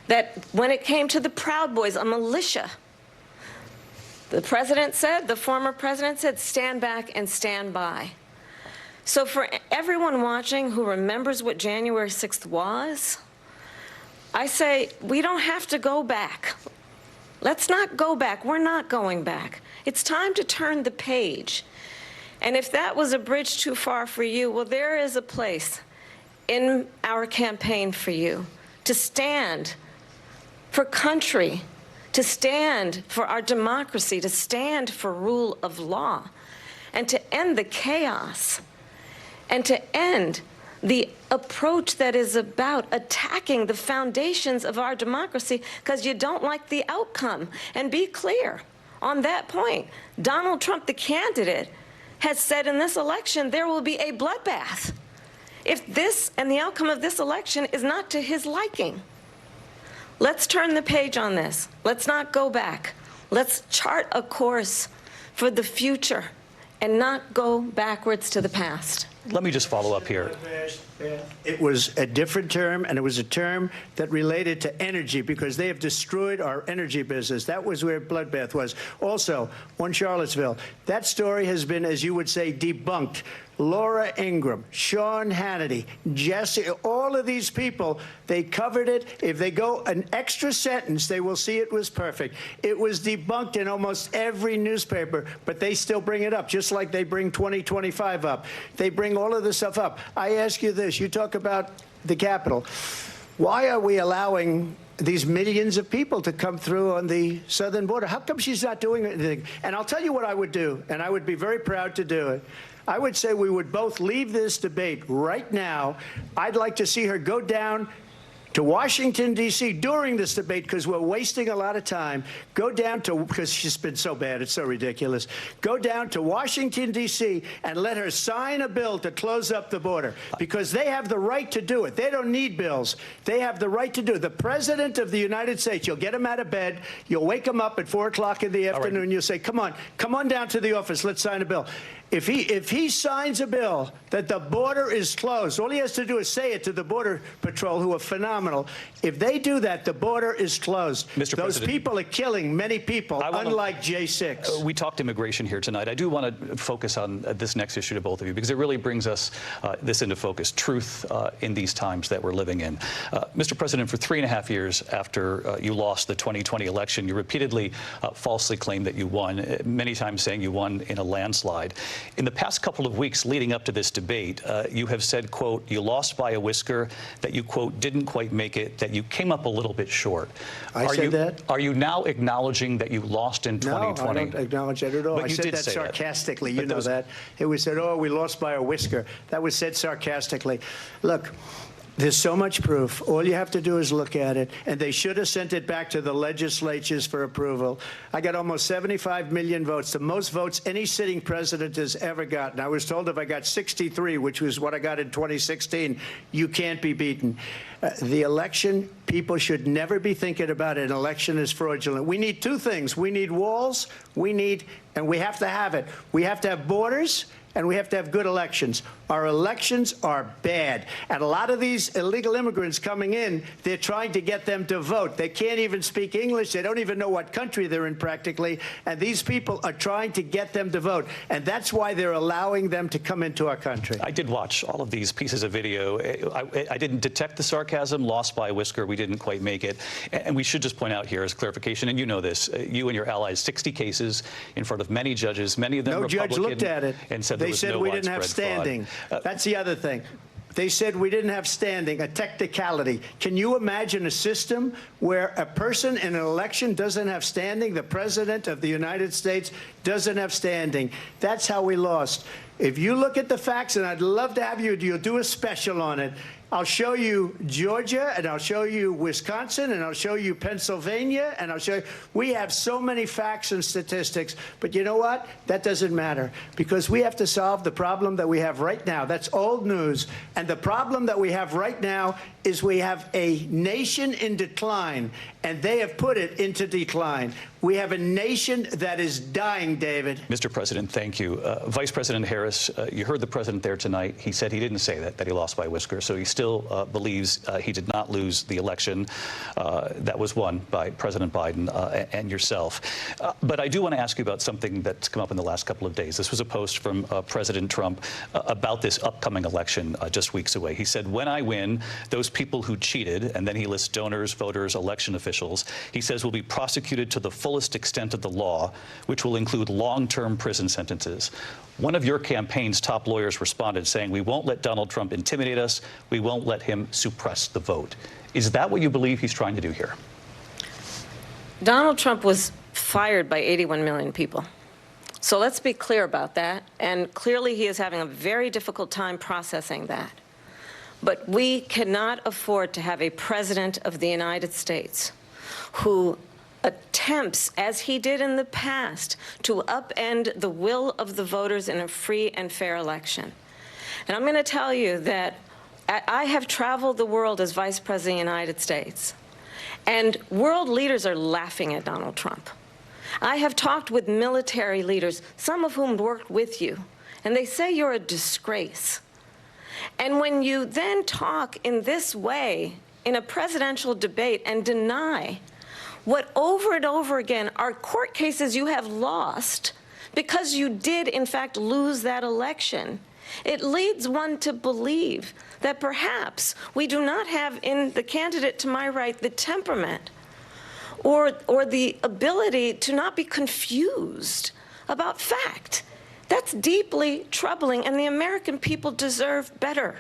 that when it came to the Proud Boys, a militia, the president said, the former president said, stand back and stand by. So for everyone watching who remembers what January 6th was, I say, we don't have to go back. Let's not go back. We're not going back. It's time to turn the page. And if that was a bridge too far for you, well, there is a place in our campaign for you to stand for country, to stand for our democracy, to stand for rule of law, and to end the chaos, and to end the approach that is about attacking the foundations of our democracy because you don't like the outcome. And be clear on that point. Donald Trump, the candidate, has said in this election there will be a bloodbath if this and the outcome of this election is not to his liking. Let's turn the page on this. Let's not go back. Let's chart a course for the future and not go backwards to the past. Let me just follow up here. It was a different term, and it was a term that related to energy because they have destroyed our energy business. That was where bloodbath was. Also, on Charlottesville, that story has been, as you would say, debunked. Laura Ingraham, Sean Hannity, Jesse, all of these people, they covered it. If they go an extra sentence, they will see it was perfect. It was debunked in almost every newspaper, but they still bring it up, just like they bring 2025 up. They bring all of this stuff up. I ask you this. You talk about the Capitol. Why are we allowing these millions of people to come through on the southern border? How come she's not doing anything? And I'll tell you what I would do, and I would be very proud to do it. I would say we would both leave this debate right now. I'd like to see her go down to Washington, D.C. during this debate because we're wasting a lot of time. Go down to, because she's been so bad, it's so ridiculous. Go down to Washington, D.C. and let her sign a bill to close up the border because they have the right to do it. They don't need bills. They have the right to do it. The President of the United States, you'll get him out of bed. You'll wake him up at 4 o'clock in the afternoon. Right. You'll say, come on down to the office. Let's sign a bill. If he signs a bill that the border is closed, all he has to do is say it to the Border Patrol, who are phenomenal. If they do that, the border is closed. Mr. Those President, people are killing many people, unlike J6. We talked immigration here tonight. I do want to focus on this next issue to both of you because it really brings us this into focus, truth in these times that we're living in. Mr. President, for 3.5 years after you lost the 2020 election, you repeatedly falsely claimed that you won, many times saying you won in a landslide. In the past couple of weeks leading up to this debate, you have said, quote, you lost by a whisker, that you, quote, didn't quite make it, that you came up a little bit short. I said that? Are you now acknowledging that you lost in 2020? No, I don't acknowledge that at all. I said that sarcastically. You know that. It was said, oh, we lost by a whisker. That was said sarcastically. Look, There's so much proof. All you have to do is look at it. And they should have sent it back to the legislatures for approval. I got almost 75 million votes, the most votes any sitting president has ever gotten. I was told if I got 63, which was what I got in 2016, you can't be beaten. The election, people should never be thinking about an election as fraudulent. We need two things. We need walls. And we have to have it. We have to have borders. And we have to have good elections. Our elections are bad. And a lot of these illegal immigrants coming in, they're trying to get them to vote. They can't even speak English. They don't even know what country they're in practically. And these people are trying to get them to vote. And that's why they're allowing them to come into our country. I did watch all of these pieces of video. I didn't detect the sarcasm, lost by a whisker. We didn't quite make it. And we should just point out here as clarification, and you know this, you and your allies, 60 cases in front of many judges, many of them Republican. No judge looked at it. And said they said we didn't have standing. That's the other thing. They said we didn't have standing, a technicality. Can you imagine a system where a person in an election doesn't have standing? The president of the United States doesn't have standing. That's how we lost. If you look at the facts, and I'd love to have you'll do a special on it. I'll show you Georgia, and I'll show you Wisconsin, and I'll show you Pennsylvania, and I'll show you. We have so many facts and statistics, but you know what? That doesn't matter, because we have to solve the problem that we have right now. That's old news. And the problem that we have right now is we have a nation in decline, and they have put it into decline. We have a nation that is dying, David. Mr. President, thank you. Vice President Harris, you heard the president there tonight. He said he didn't say that he lost by a whisker. So he still believes he did not lose the election that was won by President Biden and yourself. But I do want to ask you about something that's come up in the last couple of days. This was a post from President Trump about this upcoming election just weeks away. He said, when I win, those people who cheated, and then he lists donors, voters, election officials, he says will be prosecuted to the fullest extent of the law, which will include long-term prison sentences. One of your campaign's top lawyers responded saying, we won't let Donald Trump intimidate us. We won't let him suppress the vote. Is that what you believe he's trying to do here? Donald Trump was fired by 81 million people. So let's be clear about that. And clearly he is having a very difficult time processing that. But we cannot afford to have a president of the United States who attempts, as he did in the past, to upend the will of the voters in a free and fair election. And I'm going to tell you that I have traveled the world as Vice President of the United States, and world leaders are laughing at Donald Trump. I have talked with military leaders, some of whom worked with you, and they say you're a disgrace. And when you then talk in this way in a presidential debate and deny what over and over again are court cases you have lost because you did, in fact, lose that election, it leads one to believe that perhaps we do not have in the candidate to my right the temperament or the ability to not be confused about fact. That's deeply troubling, and the American people deserve better.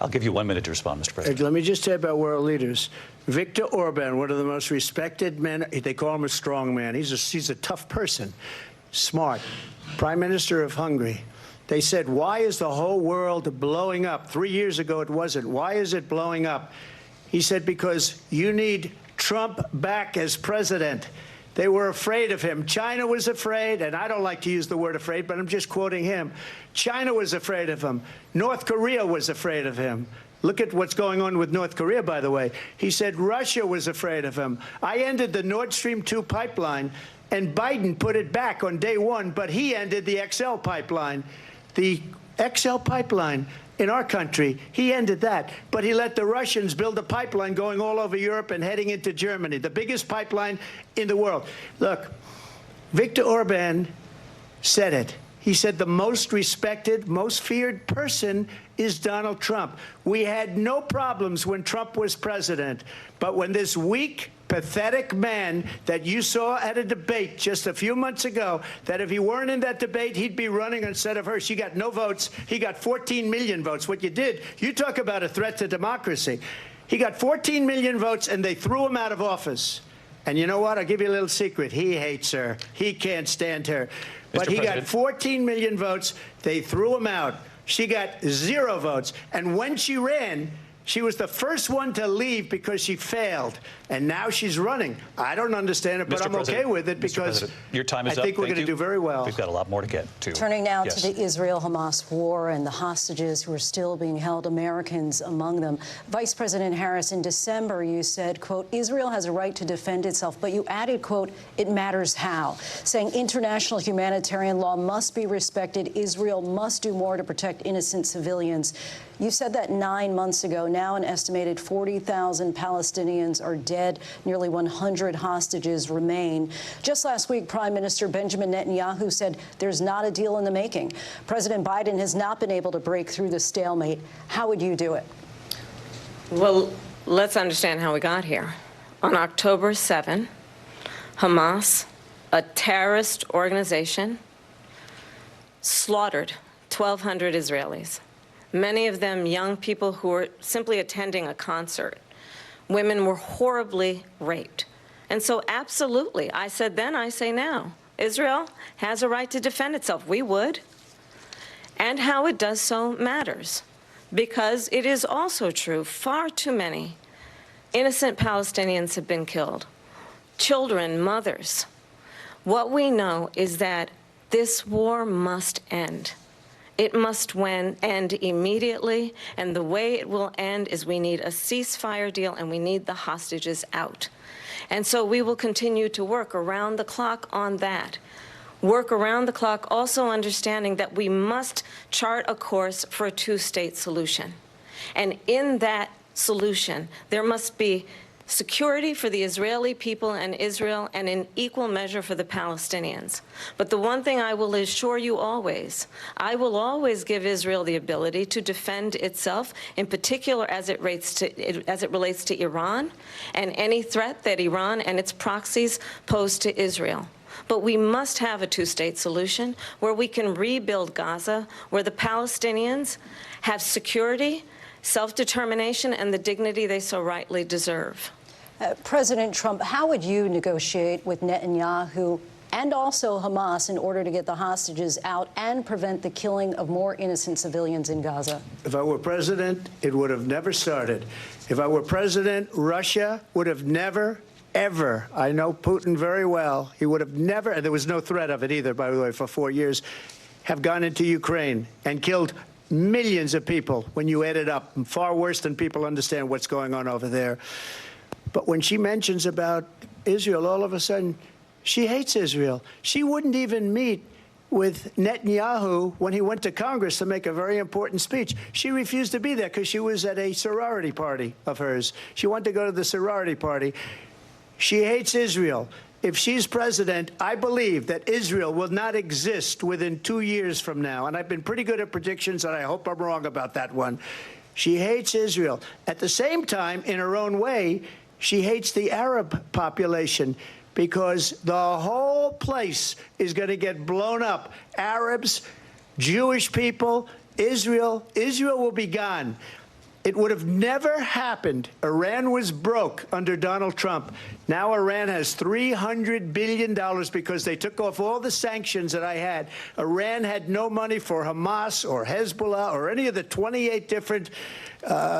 I'll give you 1 minute to respond, Mr. President. Let me just say about world leaders. Viktor Orban, one of the most respected men, they call him a strong man. He's a tough person, smart. Prime Minister of Hungary. They said, why is the whole world blowing up? 3 years ago it wasn't. Why is it blowing up? He said, because you need Trump back as president. They were afraid of him. China was afraid, and I don't like to use the word afraid, but I'm just quoting him. China was afraid of him. North Korea was afraid of him. Look at what's going on with North Korea, by the way. He said Russia was afraid of him. I ended the Nord Stream 2 pipeline, and Biden put it back on day one, but he ended the XL pipeline. The XL pipeline in our country, he ended that. But he let the Russians build a pipeline going all over Europe and heading into Germany, the biggest pipeline in the world. Look, Viktor Orban said it. He said the most respected, most feared person is Donald Trump. We had no problems when Trump was president. But when this weak, pathetic man that you saw at a debate just a few months ago, that if he weren't in that debate, he'd be running instead of her. She got no votes. He got 14 million votes. What you did, you talk about a threat to democracy. He got 14 million votes, and they threw him out of office. And you know what? I'll give you a little secret. He hates her. He can't stand her. But he got 14 million votes. They threw him out. She got 0 votes. And when she ran, She was the first one to leave because she failed, and now she's running. I don't understand it, but I'm okay with it because your time is I think up. we're going to do very well. We've got a lot more to get to. Turning now to the Israel-Hamas war and the hostages who are still being held, Americans among them. Vice President Harris, in December, you said, quote, Israel has a right to defend itself, but you added, quote, it matters how, saying international humanitarian law must be respected. Israel must do more to protect innocent civilians. You said that 9 months ago. Now an estimated 40,000 Palestinians are dead. Nearly 100 hostages remain. Just last week, Prime Minister Benjamin Netanyahu said there's not a deal in the making. President Biden has not been able to break through the stalemate. How would you do it? Well, let's understand how we got here. On October 7, Hamas, a terrorist organization, slaughtered 1,200 Israelis. Many of them young people who were simply attending a concert. Women were horribly raped. And so absolutely, I said then, I say now, Israel has a right to defend itself. We would. And how it does so matters. Because it is also true, far too many innocent Palestinians have been killed. Children, mothers. What we know is that this war must end. It must end immediately, and the way it will end is we need a ceasefire deal and we need the hostages out. And so we will continue to work around the clock on that. Work around the clock, also understanding that we must chart a course for a two-state solution. And in that solution, there must be security for the Israeli people and Israel, and in equal measure for the Palestinians. But the one thing I will assure you always, I will always give Israel the ability to defend itself, in particular as it relates to Iran and any threat that Iran and its proxies pose to Israel. But we must have a two-state solution where we can rebuild Gaza, where the Palestinians have security, self-determination, and the dignity they so rightly deserve. President Trump, how would you negotiate with Netanyahu and also Hamas in order to get the hostages out and prevent the killing of more innocent civilians in Gaza? If I were president, it would have never started. If I were president, Russia would have never, ever, I know Putin very well, he would have never, and there was no threat of it either, by the way, for 4 years, have gone into Ukraine and killed millions of people when you add it up, far worse than people understand what's going on over there. But when she mentions about Israel, all of a sudden, she hates Israel. She wouldn't even meet with Netanyahu when he went to Congress to make a very important speech. She refused to be there because she was at a sorority party of hers. She wanted to go to the sorority party. She hates Israel. If she's president, I believe that Israel will not exist within 2 years from now. And I've been pretty good at predictions, and I hope I'm wrong about that one. She hates Israel. At the same time, in her own way, she hates the Arab population because the whole place is going to get blown up. Arabs, Jewish people, Israel will be gone. It would have never happened. Iran was broke under Donald Trump. Now Iran has $300 billion because they took off all the sanctions that I had. Iran had no money for Hamas or Hezbollah or any of the 28 different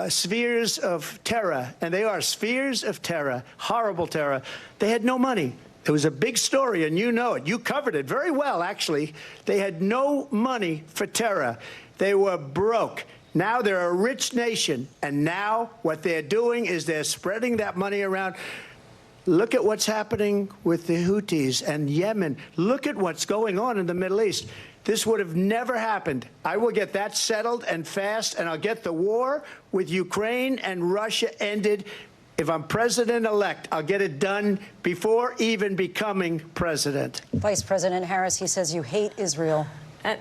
spheres of terror. And they are spheres of terror, horrible terror. They had no money. It was a big story, and you know it. You covered it very well, actually. They had no money for terror. They were broke. Now they're a rich nation, and now what they're doing is they're spreading that money around. Look at what's happening with the Houthis and Yemen. Look at what's going on in the Middle East. This would have never happened. I will get that settled and fast, and I'll get the war with Ukraine and Russia ended. If I'm president-elect, I'll get it done before even becoming president. Vice President Harris, he says you hate Israel.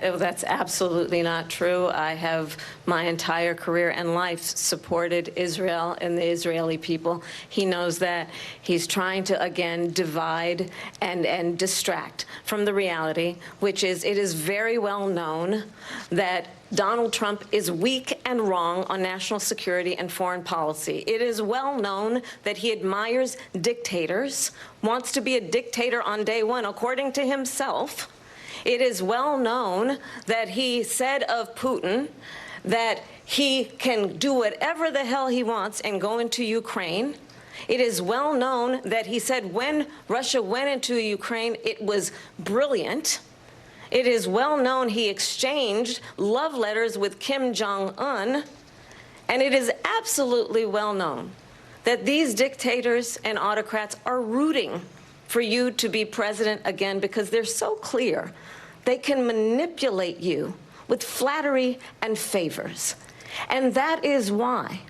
That's absolutely not true. I have my entire career and life supported Israel and the Israeli people. He knows that. He's trying to, again, divide and distract from the reality, which is it is very well known that Donald Trump is weak and wrong on national security and foreign policy. It is well known that he admires dictators, wants to be a dictator on day one, according to himself. It is well known that he said of Putin that he can do whatever the hell he wants and go into Ukraine. It is well known that he said when Russia went into Ukraine, it was brilliant. It is well known he exchanged love letters with Kim Jong-un. And it is absolutely well known that these dictators and autocrats are rooting for you to be president again because they're so clear they can manipulate you with flattery and favors. And that is why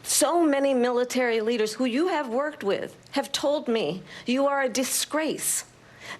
so many military leaders who you have worked with have told me you are a disgrace.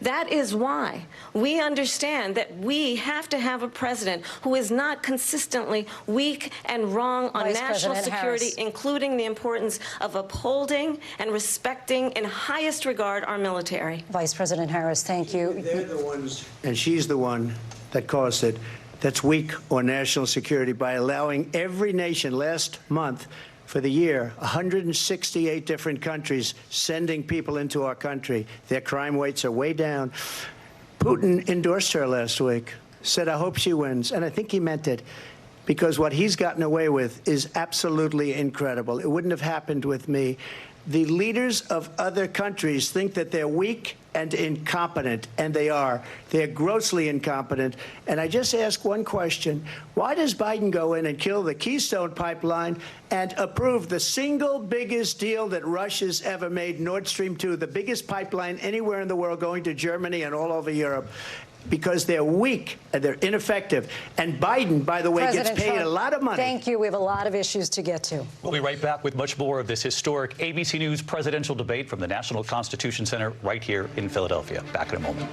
That is why we understand that we have to have a president who is not consistently weak and wrong on Vice national President security, Harris. including the importance of upholding and respecting in highest regard our military. Vice President Harris, thank you. They're the ones, and she's the one that caused it, that's weak on national security by allowing every nation last month for the year, 168 different countries sending people into our country. Their crime rates are way down. Putin endorsed her last week, said, I hope she wins. And I think he meant it, because what he's gotten away with is absolutely incredible. It wouldn't have happened with me. The leaders of other countries think that they're weak and incompetent, and they are. They're grossly incompetent. And I just ask one question. Why does Biden go in and kill the Keystone Pipeline and approve the single biggest deal that Russia's ever made, Nord Stream 2, the biggest pipeline anywhere in the world going to Germany and all over Europe? Because they're weak and they're ineffective. And Biden, by the way, President gets paid Trump, a lot of money. Thank you. We have a lot of issues to get to. We'll be right back with much more of this historic ABC News presidential debate from the National Constitution Center right here in Philadelphia. Back in a moment.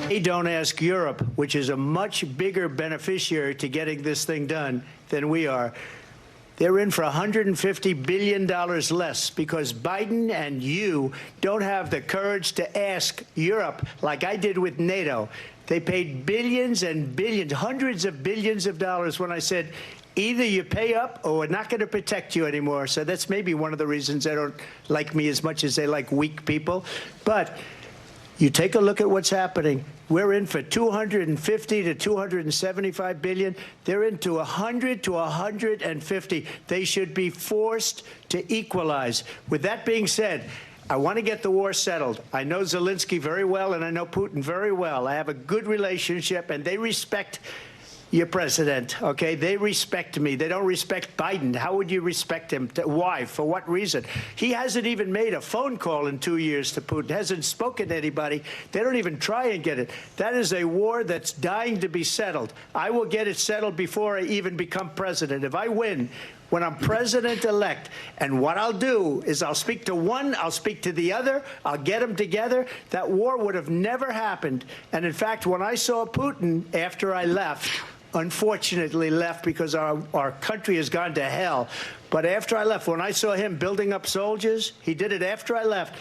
They don't ask Europe, which is a much bigger beneficiary to getting this thing done than we are. They're in for $150 billion less because Biden and you don't have the courage to ask Europe like I did with NATO. They paid billions and billions, hundreds of billions of dollars when I said, either you pay up or we're not going to protect you anymore. So that's maybe one of the reasons they don't like me as much as they like weak people. But you take a look at what's happening. We're in for 250 to 275 billion. They're into 100 to 150. They should be forced to equalize. With that being said, I want to get the war settled. I know Zelensky very well, and I know Putin very well. I have a good relationship, and they respect your president, okay? They respect me. They don't respect Biden. How would you respect him? Why? For what reason? He hasn't even made a phone call in 2 years to Putin, hasn't spoken to anybody. They don't even try and get it. That is a war that's dying to be settled. I will get it settled before I even become president. If I win, when I'm president-elect, and what I'll do is I'll speak to one, I'll speak to the other, I'll get them together. That war would have never happened. And in fact, when I saw Putin after I left, unfortunately left because our country has gone to hell, but after I left, when I saw him building up soldiers, he did it after I left,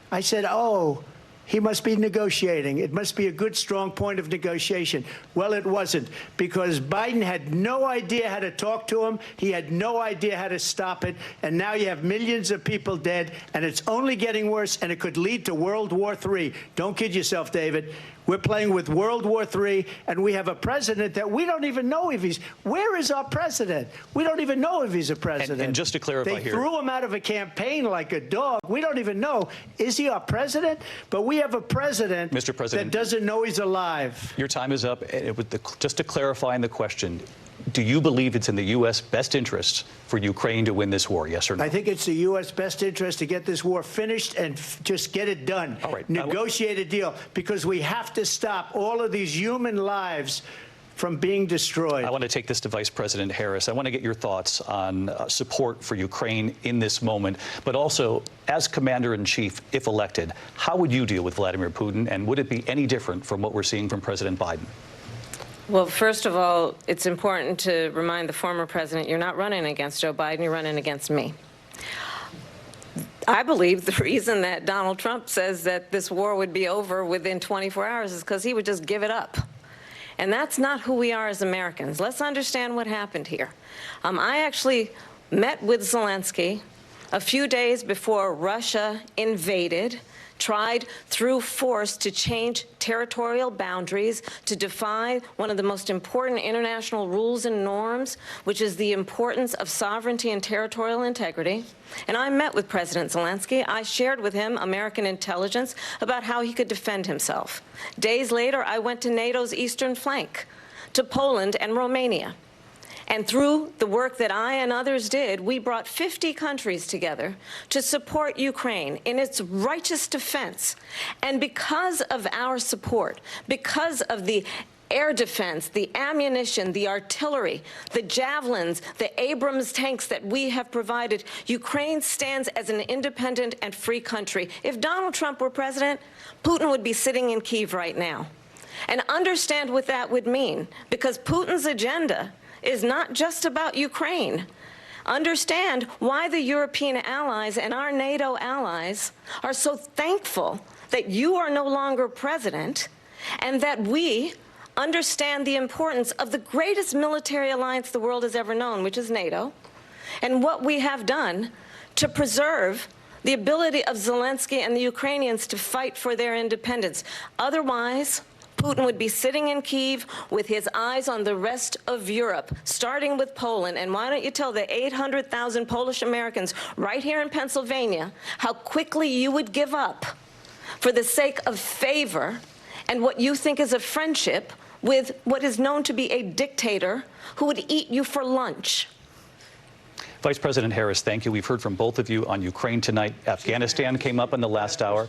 I said, oh, he must be negotiating. It must be a good, strong point of negotiation. Well, it wasn't, because Biden had no idea how to talk to him. He had no idea how to stop it. And now you have millions of people dead, and it's only getting worse, and it could lead to World War III. Don't kid yourself, David. We're playing with World War III, and we have a president that we don't even know if he's... Where is our president? We don't even know if he's a president. And just to clarify they here... They threw him out of a campaign like a dog. We don't even know. Is he our president? But we have a president, Mr. President, that doesn't know he's alive. Your time is up. Just to clarify in the question, do you believe it's in the U.S. best interest for Ukraine to win this war, yes or no? I think it's the U.S. best interest to get this war finished and just get it done. All right. Negotiate a deal, because we have to stop all of these human lives from being destroyed. I want to take this to Vice President Harris. I want to get your thoughts on support for Ukraine in this moment, but also, as Commander-in-Chief, if elected, how would you deal with Vladimir Putin, and would it be any different from what we're seeing from President Biden? Well, first of all, it's important to remind the former president you're not running against Joe Biden, you're running against me. I believe the reason that Donald Trump says that this war would be over within 24 hours is because he would just give it up. And that's not who we are as Americans. Let's understand what happened here. I actually met with Zelensky a few days before Russia invaded tried through force to change territorial boundaries, to defy one of the most important international rules and norms, which is the importance of sovereignty and territorial integrity. And I met with President Zelensky. I shared with him American intelligence about how he could defend himself. Days later, I went to NATO's eastern flank, to Poland and Romania. And through the work that I and others did, we brought 50 countries together to support Ukraine in its righteous defense. And because of our support, because of the air defense, the ammunition, the artillery, the javelins, the Abrams tanks that we have provided, Ukraine stands as an independent and free country. If Donald Trump were president, Putin would be sitting in Kyiv right now. And understand what that would mean, because Putin's agenda is not just about Ukraine. Understand why the European allies and our NATO allies are so thankful that you are no longer president, and that we understand the importance of the greatest military alliance the world has ever known, which is NATO, and what we have done to preserve the ability of Zelensky and the Ukrainians to fight for their independence. Otherwise, Putin would be sitting in Kyiv with his eyes on the rest of Europe, starting with Poland. And why don't you tell the 800,000 Polish Americans right here in Pennsylvania how quickly you would give up for the sake of favor and what you think is a friendship with what is known to be a dictator who would eat you for lunch. Vice President Harris, thank you. We've heard from both of you on Ukraine tonight. Afghanistan came up in the last hour.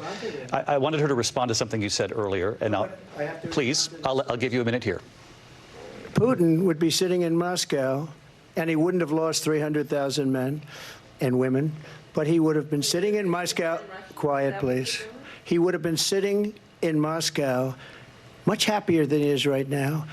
I wanted her to respond to something you said earlier, and please, I'll give you a minute here. Putin would be sitting in Moscow, and he wouldn't have lost 300,000 men and women, but he would have been sitting in Moscow. Quiet, please. He would have been sitting in Moscow much happier than he is right now.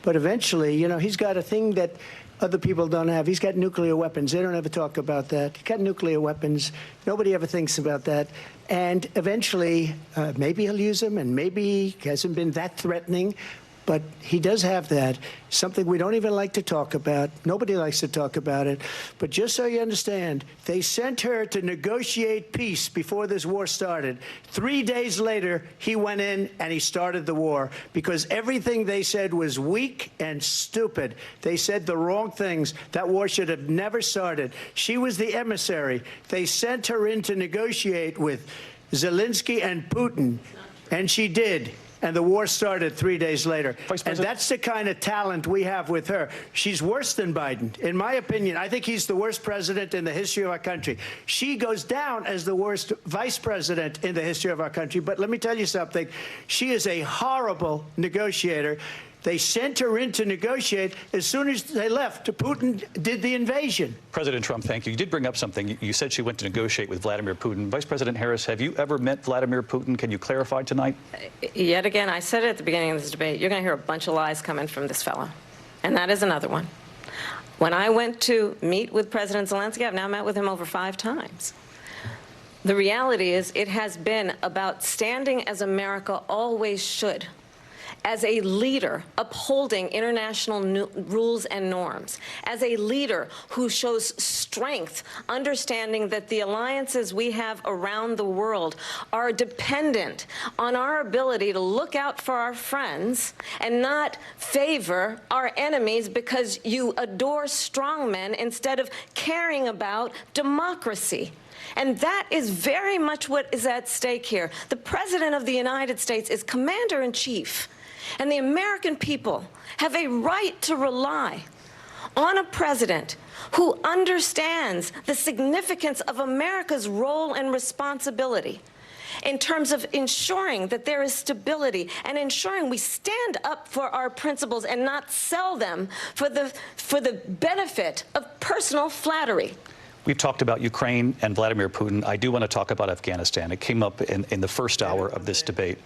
But eventually, you know, he's got a thing that other people don't have. He's got nuclear weapons. They don't ever talk about that. He's got nuclear weapons. Nobody ever thinks about that. And eventually, maybe he'll use them, and maybe he hasn't been that threatening. But he does have that, something we don't even like to talk about. Nobody likes to talk about it. But just so you understand, they sent her to negotiate peace before this war started. 3 days later, he went in and he started the war because everything they said was weak and stupid. They said the wrong things. That war should have never started. She was the emissary. They sent her in to negotiate with Zelensky and Putin, and she did. And the war started 3 days later. And that's the kind of talent we have with her. She's worse than Biden. In my opinion, I think he's the worst president in the history of our country. She goes down as the worst vice president in the history of our country. But let me tell you something. She is a horrible negotiator. They sent her in to negotiate. As soon as they left, Putin did the invasion. President Trump, thank you. You did bring up something. You said she went to negotiate with Vladimir Putin. Vice President Harris, have you ever met Vladimir Putin? Can you clarify tonight? Yet again, I said it at the beginning of this debate, you're going to hear a bunch of lies coming from this fellow. And that is another one. When I went to meet with President Zelensky, I've now met with him over 5 times. The reality is it has been about standing as America always should, as a leader upholding international rules and norms, as a leader who shows strength, understanding that the alliances we have around the world are dependent on our ability to look out for our friends and not favor our enemies because you adore strongmen instead of caring about democracy. And that is very much what is at stake here. The President of the United States is commander-in-chief. And the American people have a right to rely on a president who understands the significance of America's role and responsibility in terms of ensuring that there is stability and ensuring we stand up for our principles and not sell them for the benefit of personal flattery. We've talked about Ukraine and Vladimir Putin. I do want to talk about Afghanistan. It came up in the first hour of this debate.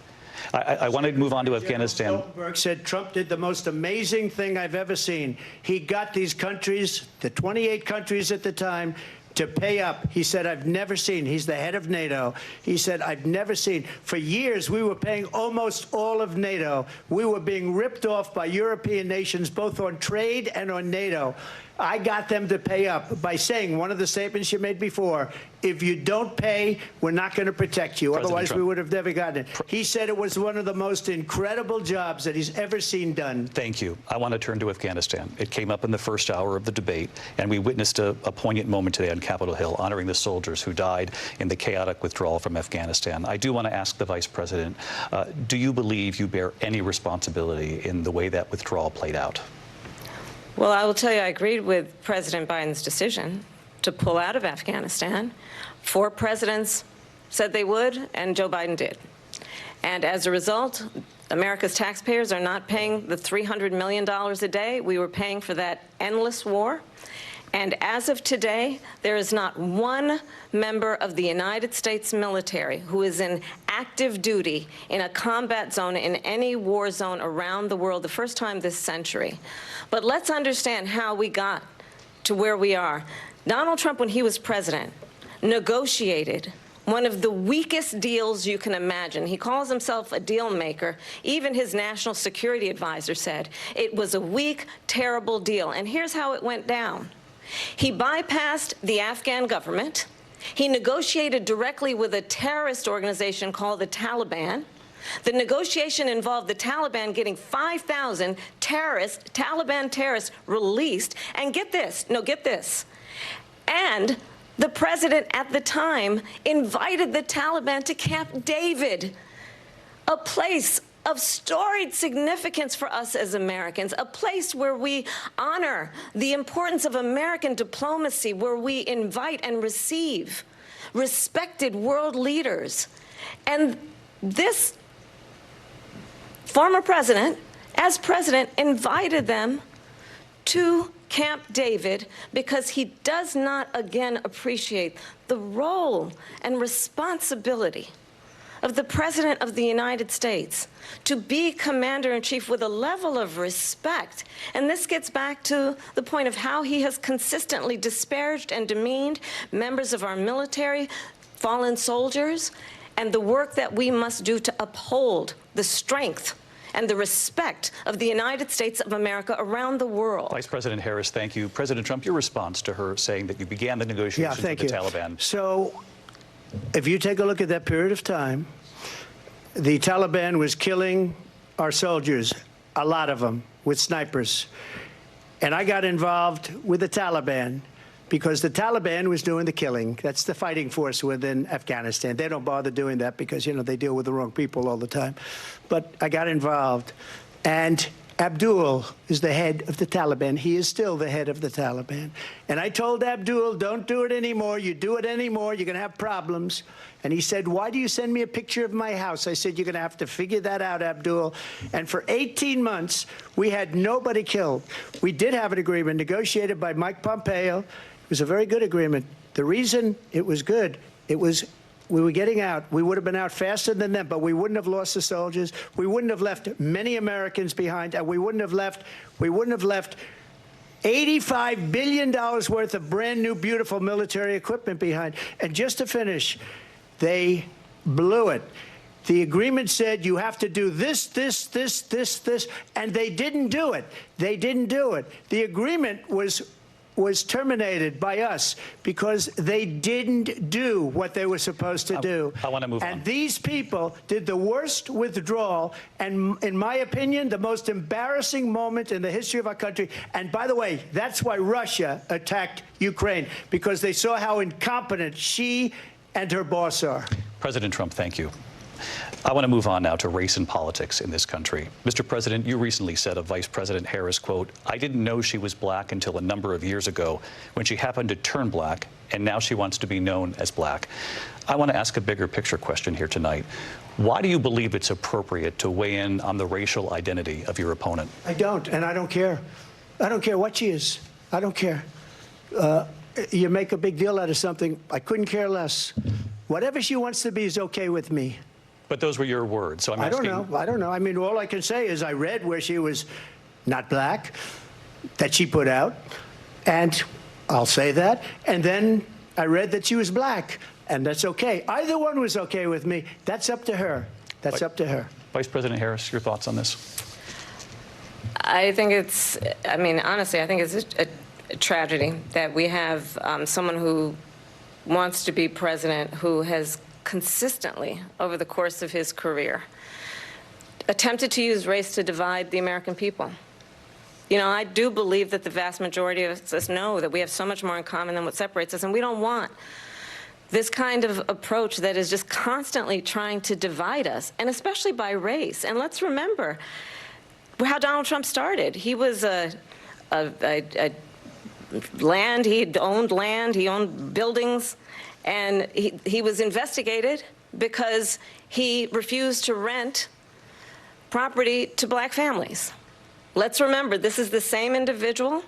I want to move on to Afghanistan. Stoltenberg said Trump did the most amazing thing I've ever seen. He got these countries, the 28 countries at the time, to pay up. He said, I've never seen. He's the head of NATO. He said, I've never seen. For years, we were paying almost all of NATO. We were being ripped off by European nations, both on trade and on NATO. I got them to pay up by saying one of the statements you made before, if you don't pay, we're not going to protect you. President Otherwise, Trump. we would have never gotten it. He said it was one of the most incredible jobs that he's ever seen done. Thank you. I want to turn to Afghanistan. It came up in the first hour of the debate, and we witnessed a poignant moment today on Capitol Hill, honoring the soldiers who died in the chaotic withdrawal from Afghanistan. I do want to ask the Vice President, do you believe you bear any responsibility in the way that withdrawal played out? Well, I will tell you, I agreed with President Biden's decision to pull out of Afghanistan. 4 presidents said they would, and Joe Biden did. And as a result, America's taxpayers are not paying the $300 million a day we were paying for that endless war. And as of today, there is not one member of the United States military who is in active duty in a combat zone in any war zone around the world, the first time this century. But let's understand how we got to where we are. Donald Trump, when he was president, negotiated one of the weakest deals you can imagine. He calls himself a deal maker. Even his national security advisor said it was a weak, terrible deal. And here's how it went down. He bypassed the Afghan government. He negotiated directly with a terrorist organization called the Taliban. The negotiation involved the Taliban getting 5,000 Taliban terrorists released. And get this, and the president at the time invited the Taliban to Camp David, a place of storied significance for us as Americans, a place where we honor the importance of American diplomacy, where we invite and receive respected world leaders. And this former president, as president, invited them to Camp David because he does not, again, appreciate the role and responsibility of the President of the United States to be commander-in-chief with a level of respect. And this gets back to the point of how he has consistently disparaged and demeaned members of our military, fallen soldiers, and the work that we must do to uphold the strength and the respect of the United States of America around the world. Vice President Harris, thank you. President Trump, your response to her saying that you began the negotiations with the Taliban. So if you take a look at that period of time, the Taliban was killing our soldiers, a lot of them, with snipers. And I got involved with the Taliban because the Taliban was doing the killing. That's the fighting force within Afghanistan. They don't bother doing that because, you know, they deal with the wrong people all the time. But I got involved. And Abdul is the head of the Taliban. He is still the head of the Taliban. And I told Abdul, don't do it anymore. You do it anymore, you're going to have problems. And he said, why do you send me a picture of my house? I said, you're going to have to figure that out, Abdul. And for 18 months, we had nobody killed. We did have an agreement negotiated by Mike Pompeo. It was a very good agreement. The reason it was good, we were getting out. We would have been out faster than them, but we wouldn't have lost the soldiers. We wouldn't have left many Americans behind, and we wouldn't have left $85 billion worth of brand new, beautiful military equipment behind. And just to finish, they blew it. The agreement said you have to do this, this, this, this, this, and they didn't do it. They didn't do it. The agreement was terminated by us because they didn't do what they were supposed to do. I want to move on. And these people did the worst withdrawal and, in my opinion, the most embarrassing moment in the history of our country. And by the way, that's why Russia attacked Ukraine, because they saw how incompetent she and her boss are. President Trump, thank you. I want to move on now to race and politics in this country. Mr. President, you recently said of Vice President Harris, quote, I didn't know she was black until a number of years ago when she happened to turn black, and now she wants to be known as black. I want to ask a bigger picture question here tonight. Why do you believe it's appropriate to weigh in on the racial identity of your opponent? I don't, and I don't care. I don't care what she is. I don't care. You make a big deal out of something, I couldn't care less. Whatever she wants to be is okay with me. But those were your words, so I'm asking. I don't know. I mean, all I can say is I read where she was not black, that she put out, and I'll say that. And then I read that she was black, and that's okay. Either one was okay with me. That's up to her. That's up to her. Vice President Harris, your thoughts on this? I think it's, I mean, honestly, I think it's tragedy that we have someone who wants to be president who has consistently, over the course of his career, attempted to use race to divide the American people. You know, I do believe that the vast majority of us know that we have so much more in common than what separates us, and we don't want this kind of approach that is just constantly trying to divide us, and especially by race. And let's remember how Donald Trump started. He was land, he owned buildings, and he was investigated because he refused to rent property to black families. Let's remember, this is the same individual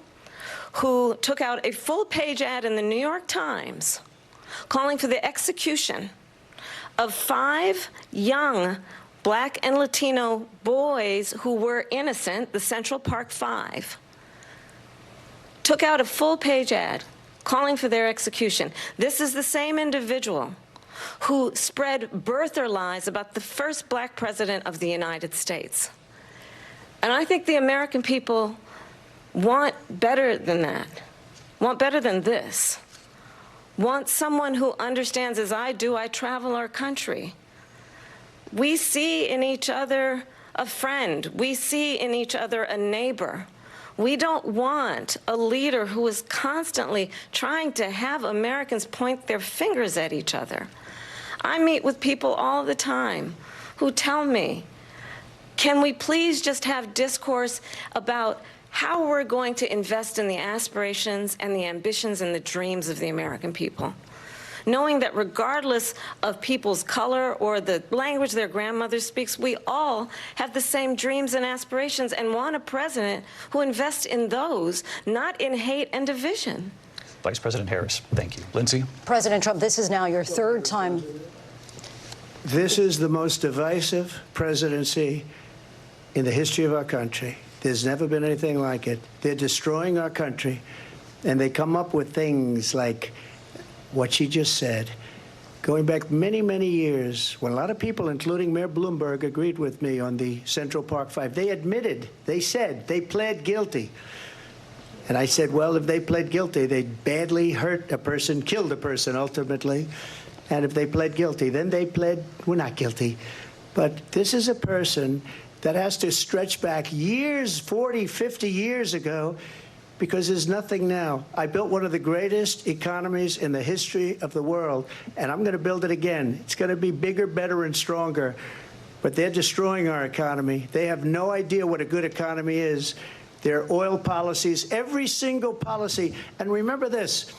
who took out a full-page ad in the New York Times calling for the execution of 5 young black and Latino boys who were innocent, the Central Park 5. Took out a full-page ad calling for their execution. This is the same individual who spread birther lies about the first black president of the United States. And I think the American people want better than that, want better than this, want someone who understands, as I do, I travel our country. We see in each other a friend. We see in each other a neighbor. We don't want a leader who is constantly trying to have Americans point their fingers at each other. I meet with people all the time who tell me, can we please just have discourse about how we're going to invest in the aspirations and the ambitions and the dreams of the American people? Knowing that regardless of people's color or the language their grandmother speaks, we all have the same dreams and aspirations and want a president who invests in those, not in hate and division. Vice President Harris, thank you. Lindsay? President Trump, this is now your 3rd time. This is the most divisive presidency in the history of our country. There's never been anything like it. They're destroying our country, and they come up with things like what she just said. Going back many, many years, when a lot of people, including Mayor Bloomberg, agreed with me on the Central Park 5, they admitted, they said, they pled guilty. And I said, well, if they pled guilty, they badly hurt a person, killed a person ultimately. And if they pled guilty, then they pled, we're not guilty. But this is a person that has to stretch back years, 40, 50 years ago, because there's nothing now. I built one of the greatest economies in the history of the world, and I'm going to build it again. It's going to be bigger, better, and stronger. But they're destroying our economy. They have no idea what a good economy is. Their oil policies, every single policy. And remember this,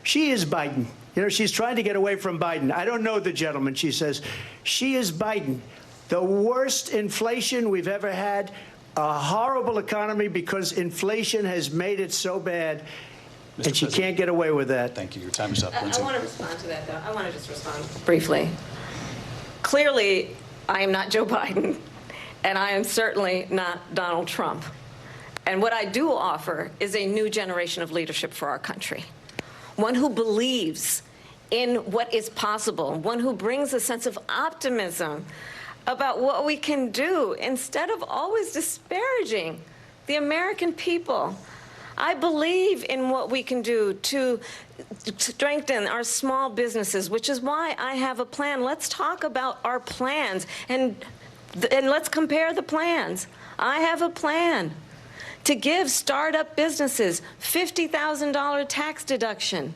she is Biden. You know, she's trying to get away from Biden. I don't know the gentleman, she says. She is Biden. The worst inflation we've ever had, a horrible economy because inflation has made it so bad, and she can't get away with that. Thank you. Your time is up, Lindsay. I want to respond to that, though. I want to just respond briefly. Clearly, I am not Joe Biden, and I am certainly not Donald Trump. And what I do offer is a new generation of leadership for our country, one who believes in what is possible, one who brings a sense of optimism about what we can do instead of always disparaging the American people. I believe in what we can do to strengthen our small businesses, which is why I have a plan. Let's talk about our plans, and let's compare the plans. I have a plan to give startup businesses $50,000 tax deduction,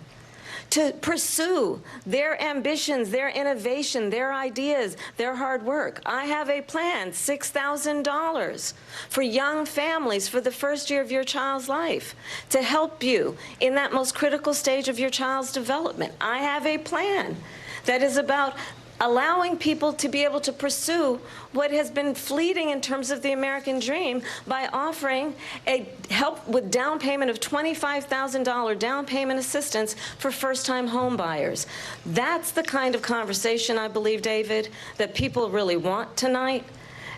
to pursue their ambitions, their innovation, their ideas, their hard work. I have a plan, $6,000 for young families for the first year of your child's life, to help you in that most critical stage of your child's development. I have a plan that is about allowing people to be able to pursue what has been fleeting in terms of the American dream by offering a help with down payment of $25,000 down payment assistance for first-time home buyers. That's the kind of conversation, I believe, David, that people really want tonight,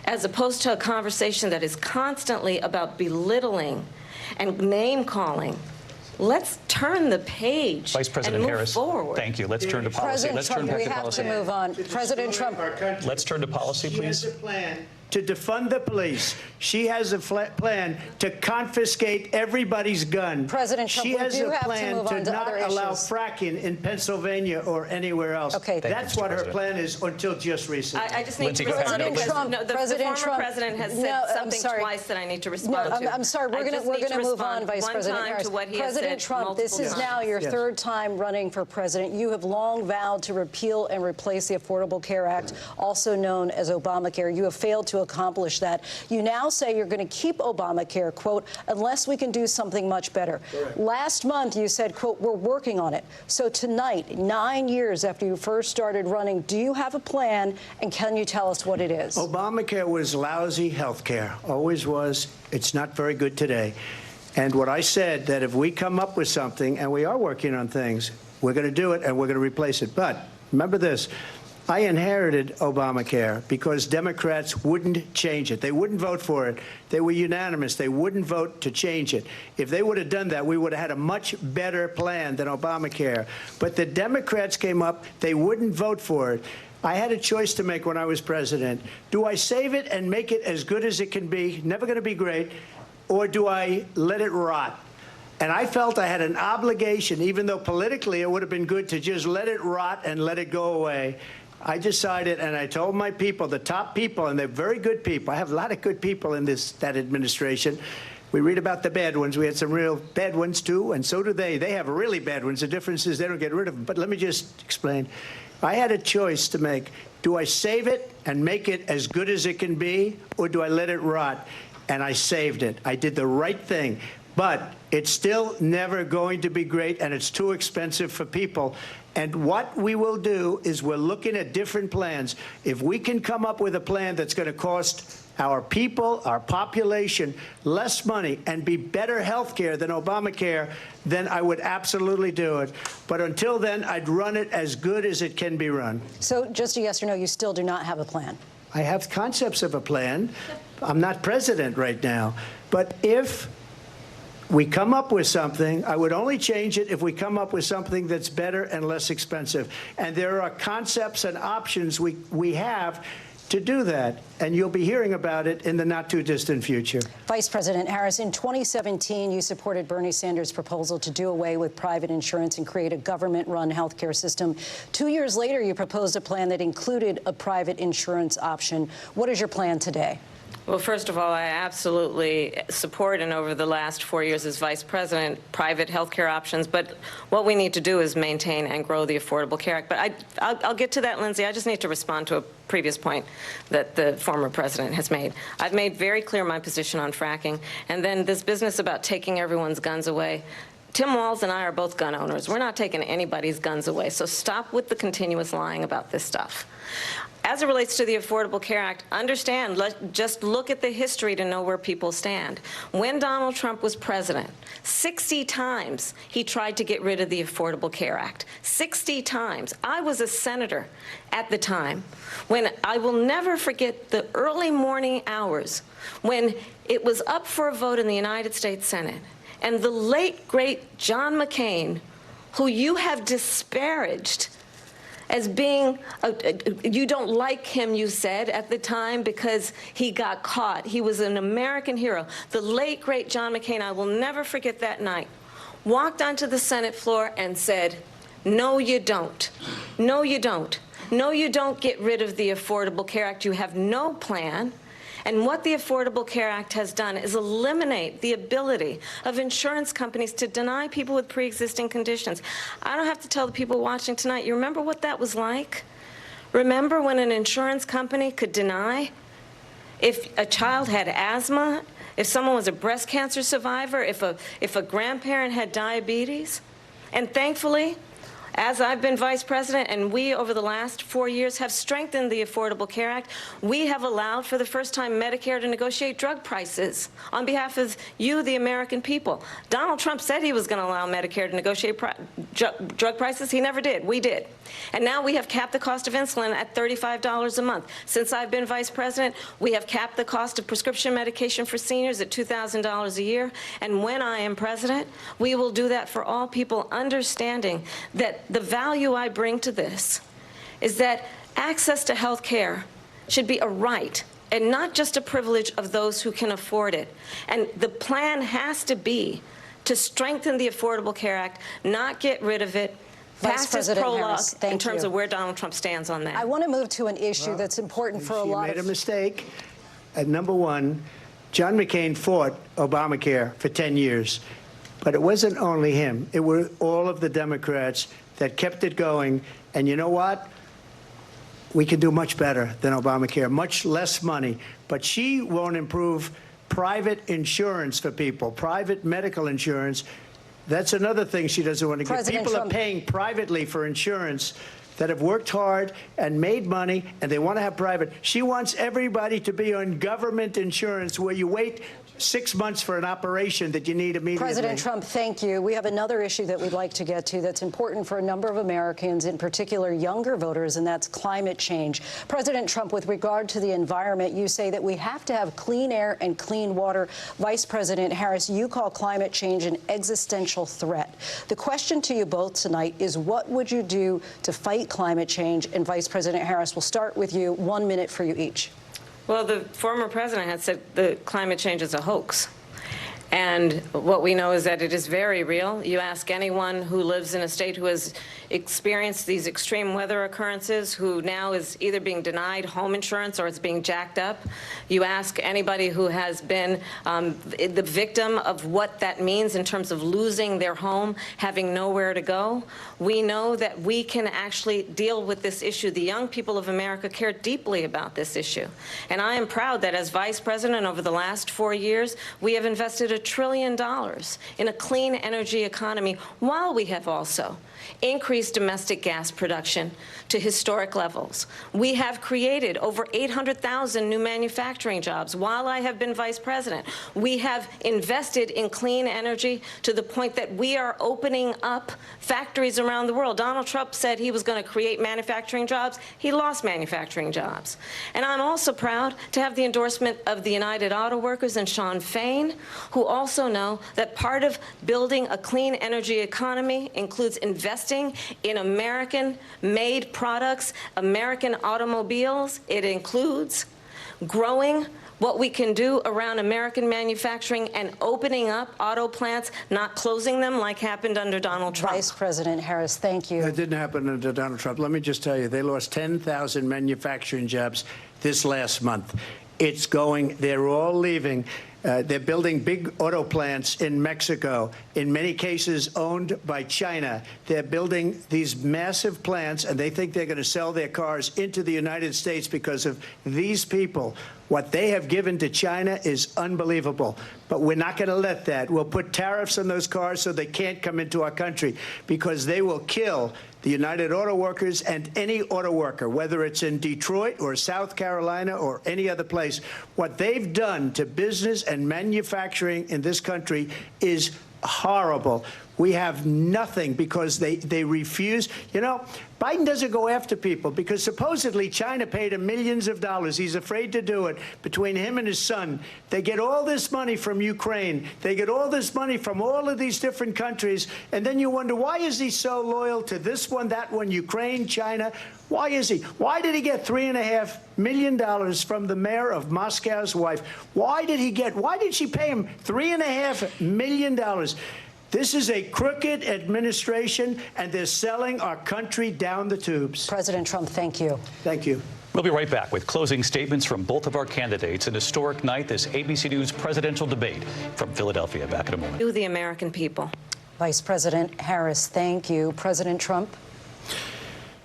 as opposed to a conversation that is constantly about belittling and name-calling. Let's turn the page Vice President and move Harris, forward. thank you. Let's turn to policy. President Let's Trump, turn back we to have policy. to move on. President Trump. Let's turn to policy, She has please. a plan to defund the police. She has a plan to confiscate everybody's gun. President Trump, she has a plan to not allow issues. fracking in Pennsylvania or anywhere else. Okay. That's what her plan is until just recently. I just need Lindsey, to respond President because Trump, the former president has said something sorry. twice that I need to respond to. I'm sorry. We're going to move on, Vice President Harris. To what he President has said Trump, this is times. now your Yes. third time running for president. You have long vowed to repeal and replace the Affordable Care Act, also known as Obamacare. You have failed to accomplish that. You now say you're going to keep Obamacare, quote, unless we can do something much better. Correct. Last month, you said, quote, we're working on it. So tonight, 9 years after you first started running, do you have a plan, and can you tell us what it is? Obamacare was lousy health care, always was. It's not very good today. And what I said, that if we come up with something, and we are working on things, we're going to do it and we're going to replace it. But remember this. I inherited Obamacare because Democrats wouldn't change it. They wouldn't vote for it. They were unanimous. They wouldn't vote to change it. If they would have done that, we would have had a much better plan than Obamacare. But the Democrats came up. They wouldn't vote for it. I had a choice to make when I was president. Do I save it and make it as good as it can be, never going to be great, or do I let it rot? And I felt I had an obligation, even though politically it would have been good to just let it rot and let it go away. I decided, and I told my people, the top people, and they're very good people. I have a lot of good people in that administration. We read about the bad ones. We had some real bad ones, too, and so do they. They have really bad ones. The difference is they don't get rid of them. But let me just explain. I had a choice to make. Do I save it and make it as good as it can be, or do I let it rot? And I saved it. I did the right thing. But it's still never going to be great, and it's too expensive for people. And what we will do is we're looking at different plans. If we can come up with a plan that's going to cost our people, our population, less money and be better health care than Obamacare, then I would absolutely do it. But until then, I'd run it as good as it can be run. So just a yes or no, you still do not have a plan? I have concepts of a plan. I'm not president right now. But if we come up with something, I would only change it if we come up with something that's better and less expensive. And there are concepts and options we have to do that, and you'll be hearing about it in the not-too-distant future. Vice President Harris, in 2017, you supported Bernie Sanders' proposal to do away with private insurance and create a government-run health care system. 2 years later, you proposed a plan that included a private insurance option. What is your plan today? Well, first of all, I absolutely support, and over the last 4 years as vice president, private health care options. But what we need to do is maintain and grow the Affordable Care Act. But I'll get to that, Lindsey. I just need to respond to a previous point that the former president has made. I've made very clear my position on fracking. And then this business about taking everyone's guns away. Tim Walz and I are both gun owners. We're not taking anybody's guns away. So stop with the continuous lying about this stuff. As it relates to the Affordable Care Act, understand, just look at the history to know where people stand. When Donald Trump was president, 60 times he tried to get rid of the Affordable Care Act. 60 times. I was a senator at the time when I will never forget the early morning hours when it was up for a vote in the United States Senate. And the late, great John McCain, who you have disparaged as being, you don't like him, you said, at the time because he got caught. He was an American hero. The late, great John McCain, I will never forget that night, walked onto the Senate floor and said, no, you don't. No, you don't. No, you don't get rid of the Affordable Care Act. You have no plan. And what the Affordable Care Act has done is eliminate the ability of insurance companies to deny people with pre-existing conditions. I don't have to tell the people watching tonight, you remember what that was like? Remember when an insurance company could deny if a child had asthma, if someone was a breast cancer survivor, if a grandparent had diabetes? And thankfully, as I've been vice president, and we, over the last 4 years, have strengthened the Affordable Care Act, we have allowed, for the first time, Medicare to negotiate drug prices on behalf of you, the American people. Donald Trump said he was going to allow Medicare to negotiate drug prices. He never did. We did. And now we have capped the cost of insulin at $35 a month. Since I've been vice president, we have capped the cost of prescription medication for seniors at $2,000 a year. And when I am president, we will do that for all people, understanding that the value I bring to this is that access to health care should be a right, and not just a privilege of those who can afford it. And the plan has to be to strengthen the Affordable Care Act, not get rid of it, pass this prologue in terms of where Donald Trump stands on that. I want to move to an issue that's important for a lot of... She made a mistake. Number one, John McCain fought Obamacare for 10 years. But it wasn't only him. It were all of the Democrats that kept it going. And you know what? We can do much better than Obamacare, much less money. But she won't improve private insurance for people, private medical insurance. That's another thing she doesn't want to get. People are paying privately for insurance that have worked hard and made money, and they want to have private. She wants everybody to be on government insurance where you wait 6 months for an operation that you need immediately. President Trump, thank you. We have another issue that we'd like to get to that's important for a number of Americans, in particular younger voters, and that's climate change. President Trump, with regard to the environment, you say that we have to have clean air and clean water. Vice President Harris, you call climate change an existential threat. The question to you both tonight is, what would you do to fight climate change? And Vice President Harris, we'll start with you. 1 minute for you each. Well, the former president had said that climate change is a hoax. And what we know is that it is very real. You ask anyone who lives in a state who has experienced these extreme weather occurrences, who now is either being denied home insurance or it's being jacked up. You ask anybody who has been the victim of what that means in terms of losing their home, having nowhere to go. We know that we can actually deal with this issue. The young people of America care deeply about this issue. And I am proud that as vice president over the last 4 years, we have invested $1 trillion in a clean energy economy, while we have also increased domestic gas production to historic levels. We have created over 800,000 new manufacturing jobs while I have been vice president. We have invested in clean energy to the point that we are opening up factories around the world. Donald Trump said he was going to create manufacturing jobs. He lost manufacturing jobs. And I'm also proud to have the endorsement of the United Auto Workers and Sean Fain, who also know that part of building a clean energy economy includes investing in American-made products, American automobiles. It includes growing what we can do around American manufacturing and opening up auto plants, not closing them like happened under Donald Trump. Vice President Harris, thank you. It didn't happen under Donald Trump. Let me just tell you, they lost 10,000 manufacturing jobs this last month. It's going, they're all leaving. They're building big auto plants in Mexico, in many cases owned by China. They're building these massive plants, and they think they're going to sell their cars into the United States because of these people. What they have given to China is unbelievable. But we're not going to let that. We'll put tariffs on those cars so they can't come into our country, because they will kill the United Auto Workers and any auto worker, whether it's in Detroit or South Carolina or any other place. What they've done to business and manufacturing in this country is horrible. We have nothing because they refuse. You know, Biden doesn't go after people because supposedly China paid him millions of dollars. He's afraid to do it. Between him and his son, they get all this money from Ukraine. They get all this money from all of these different countries. And then you wonder, why is he so loyal to this one, that one, Ukraine, China? Why is he? Why did he get $3.5 million from the mayor of Moscow's wife? Why did she pay him $3.5 million? This is a crooked administration, and they're selling our country down the tubes. President Trump, thank you. Thank you. We'll be right back with closing statements from both of our candidates. An historic night, this ABC News presidential debate from Philadelphia. Back in a moment. To the American people. Vice President Harris, thank you. President Trump.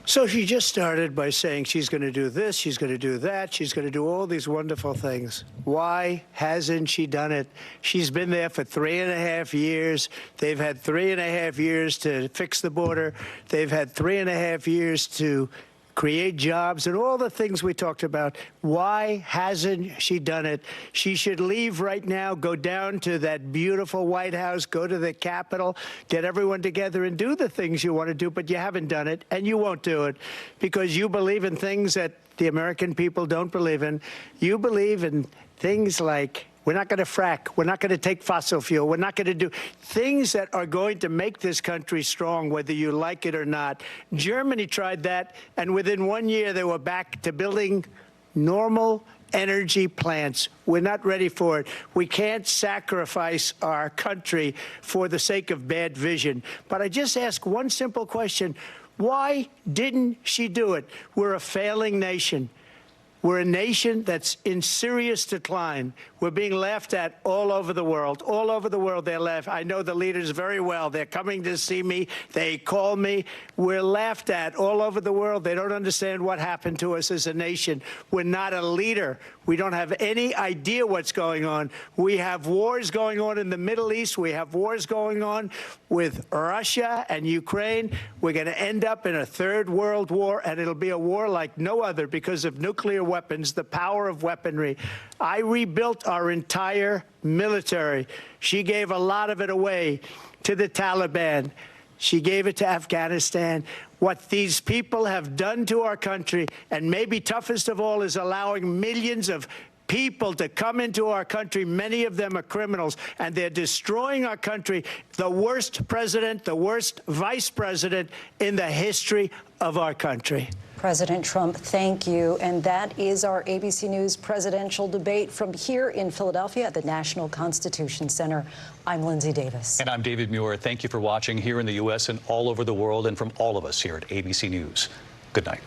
So she just started by saying she's going to do this, she's going to do that, she's going to do all these wonderful things. Why hasn't she done it? She's been there for 3.5 years. They've had 3.5 years to fix the border. They've had 3.5 years to create jobs and all the things we talked about. Why hasn't she done it? She should leave right now, go down to that beautiful White House, go to the Capitol, get everyone together and do the things you want to do, but you haven't done it, and you won't do it because you believe in things that the American people don't believe in. You believe in things like, we're not going to frack. We're not going to take fossil fuel. We're not going to do things that are going to make this country strong, whether you like it or not. Germany tried that, and within 1 year, they were back to building normal energy plants. We're not ready for it. We can't sacrifice our country for the sake of bad vision. But I just ask one simple question. Why didn't she do it? We're a failing nation. We're a nation that's in serious decline. We're being laughed at all over the world. All over the world, they're laughing. I know the leaders very well. They're coming to see me. They call me. We're laughed at all over the world. They don't understand what happened to us as a nation. We're not a leader. We don't have any idea what's going on. We have wars going on in the Middle East. We have wars going on with Russia and Ukraine. We're going to end up in a third world war, and it'll be a war like no other because of nuclear weapons, the power of weaponry. I rebuilt our entire military. She gave a lot of it away to the Taliban. She gave it to Afghanistan. What these people have done to our country, and maybe toughest of all, is allowing millions of people to come into our country. Many of them are criminals, and they're destroying our country. The worst president, the worst vice president in the history of our country. President Trump, thank you. And that is our ABC News presidential debate from here in Philadelphia at the National Constitution Center. I'm Lindsay Davis. And I'm David Muir. Thank you for watching here in the U.S. and all over the world, and from all of us here at ABC News. Good night.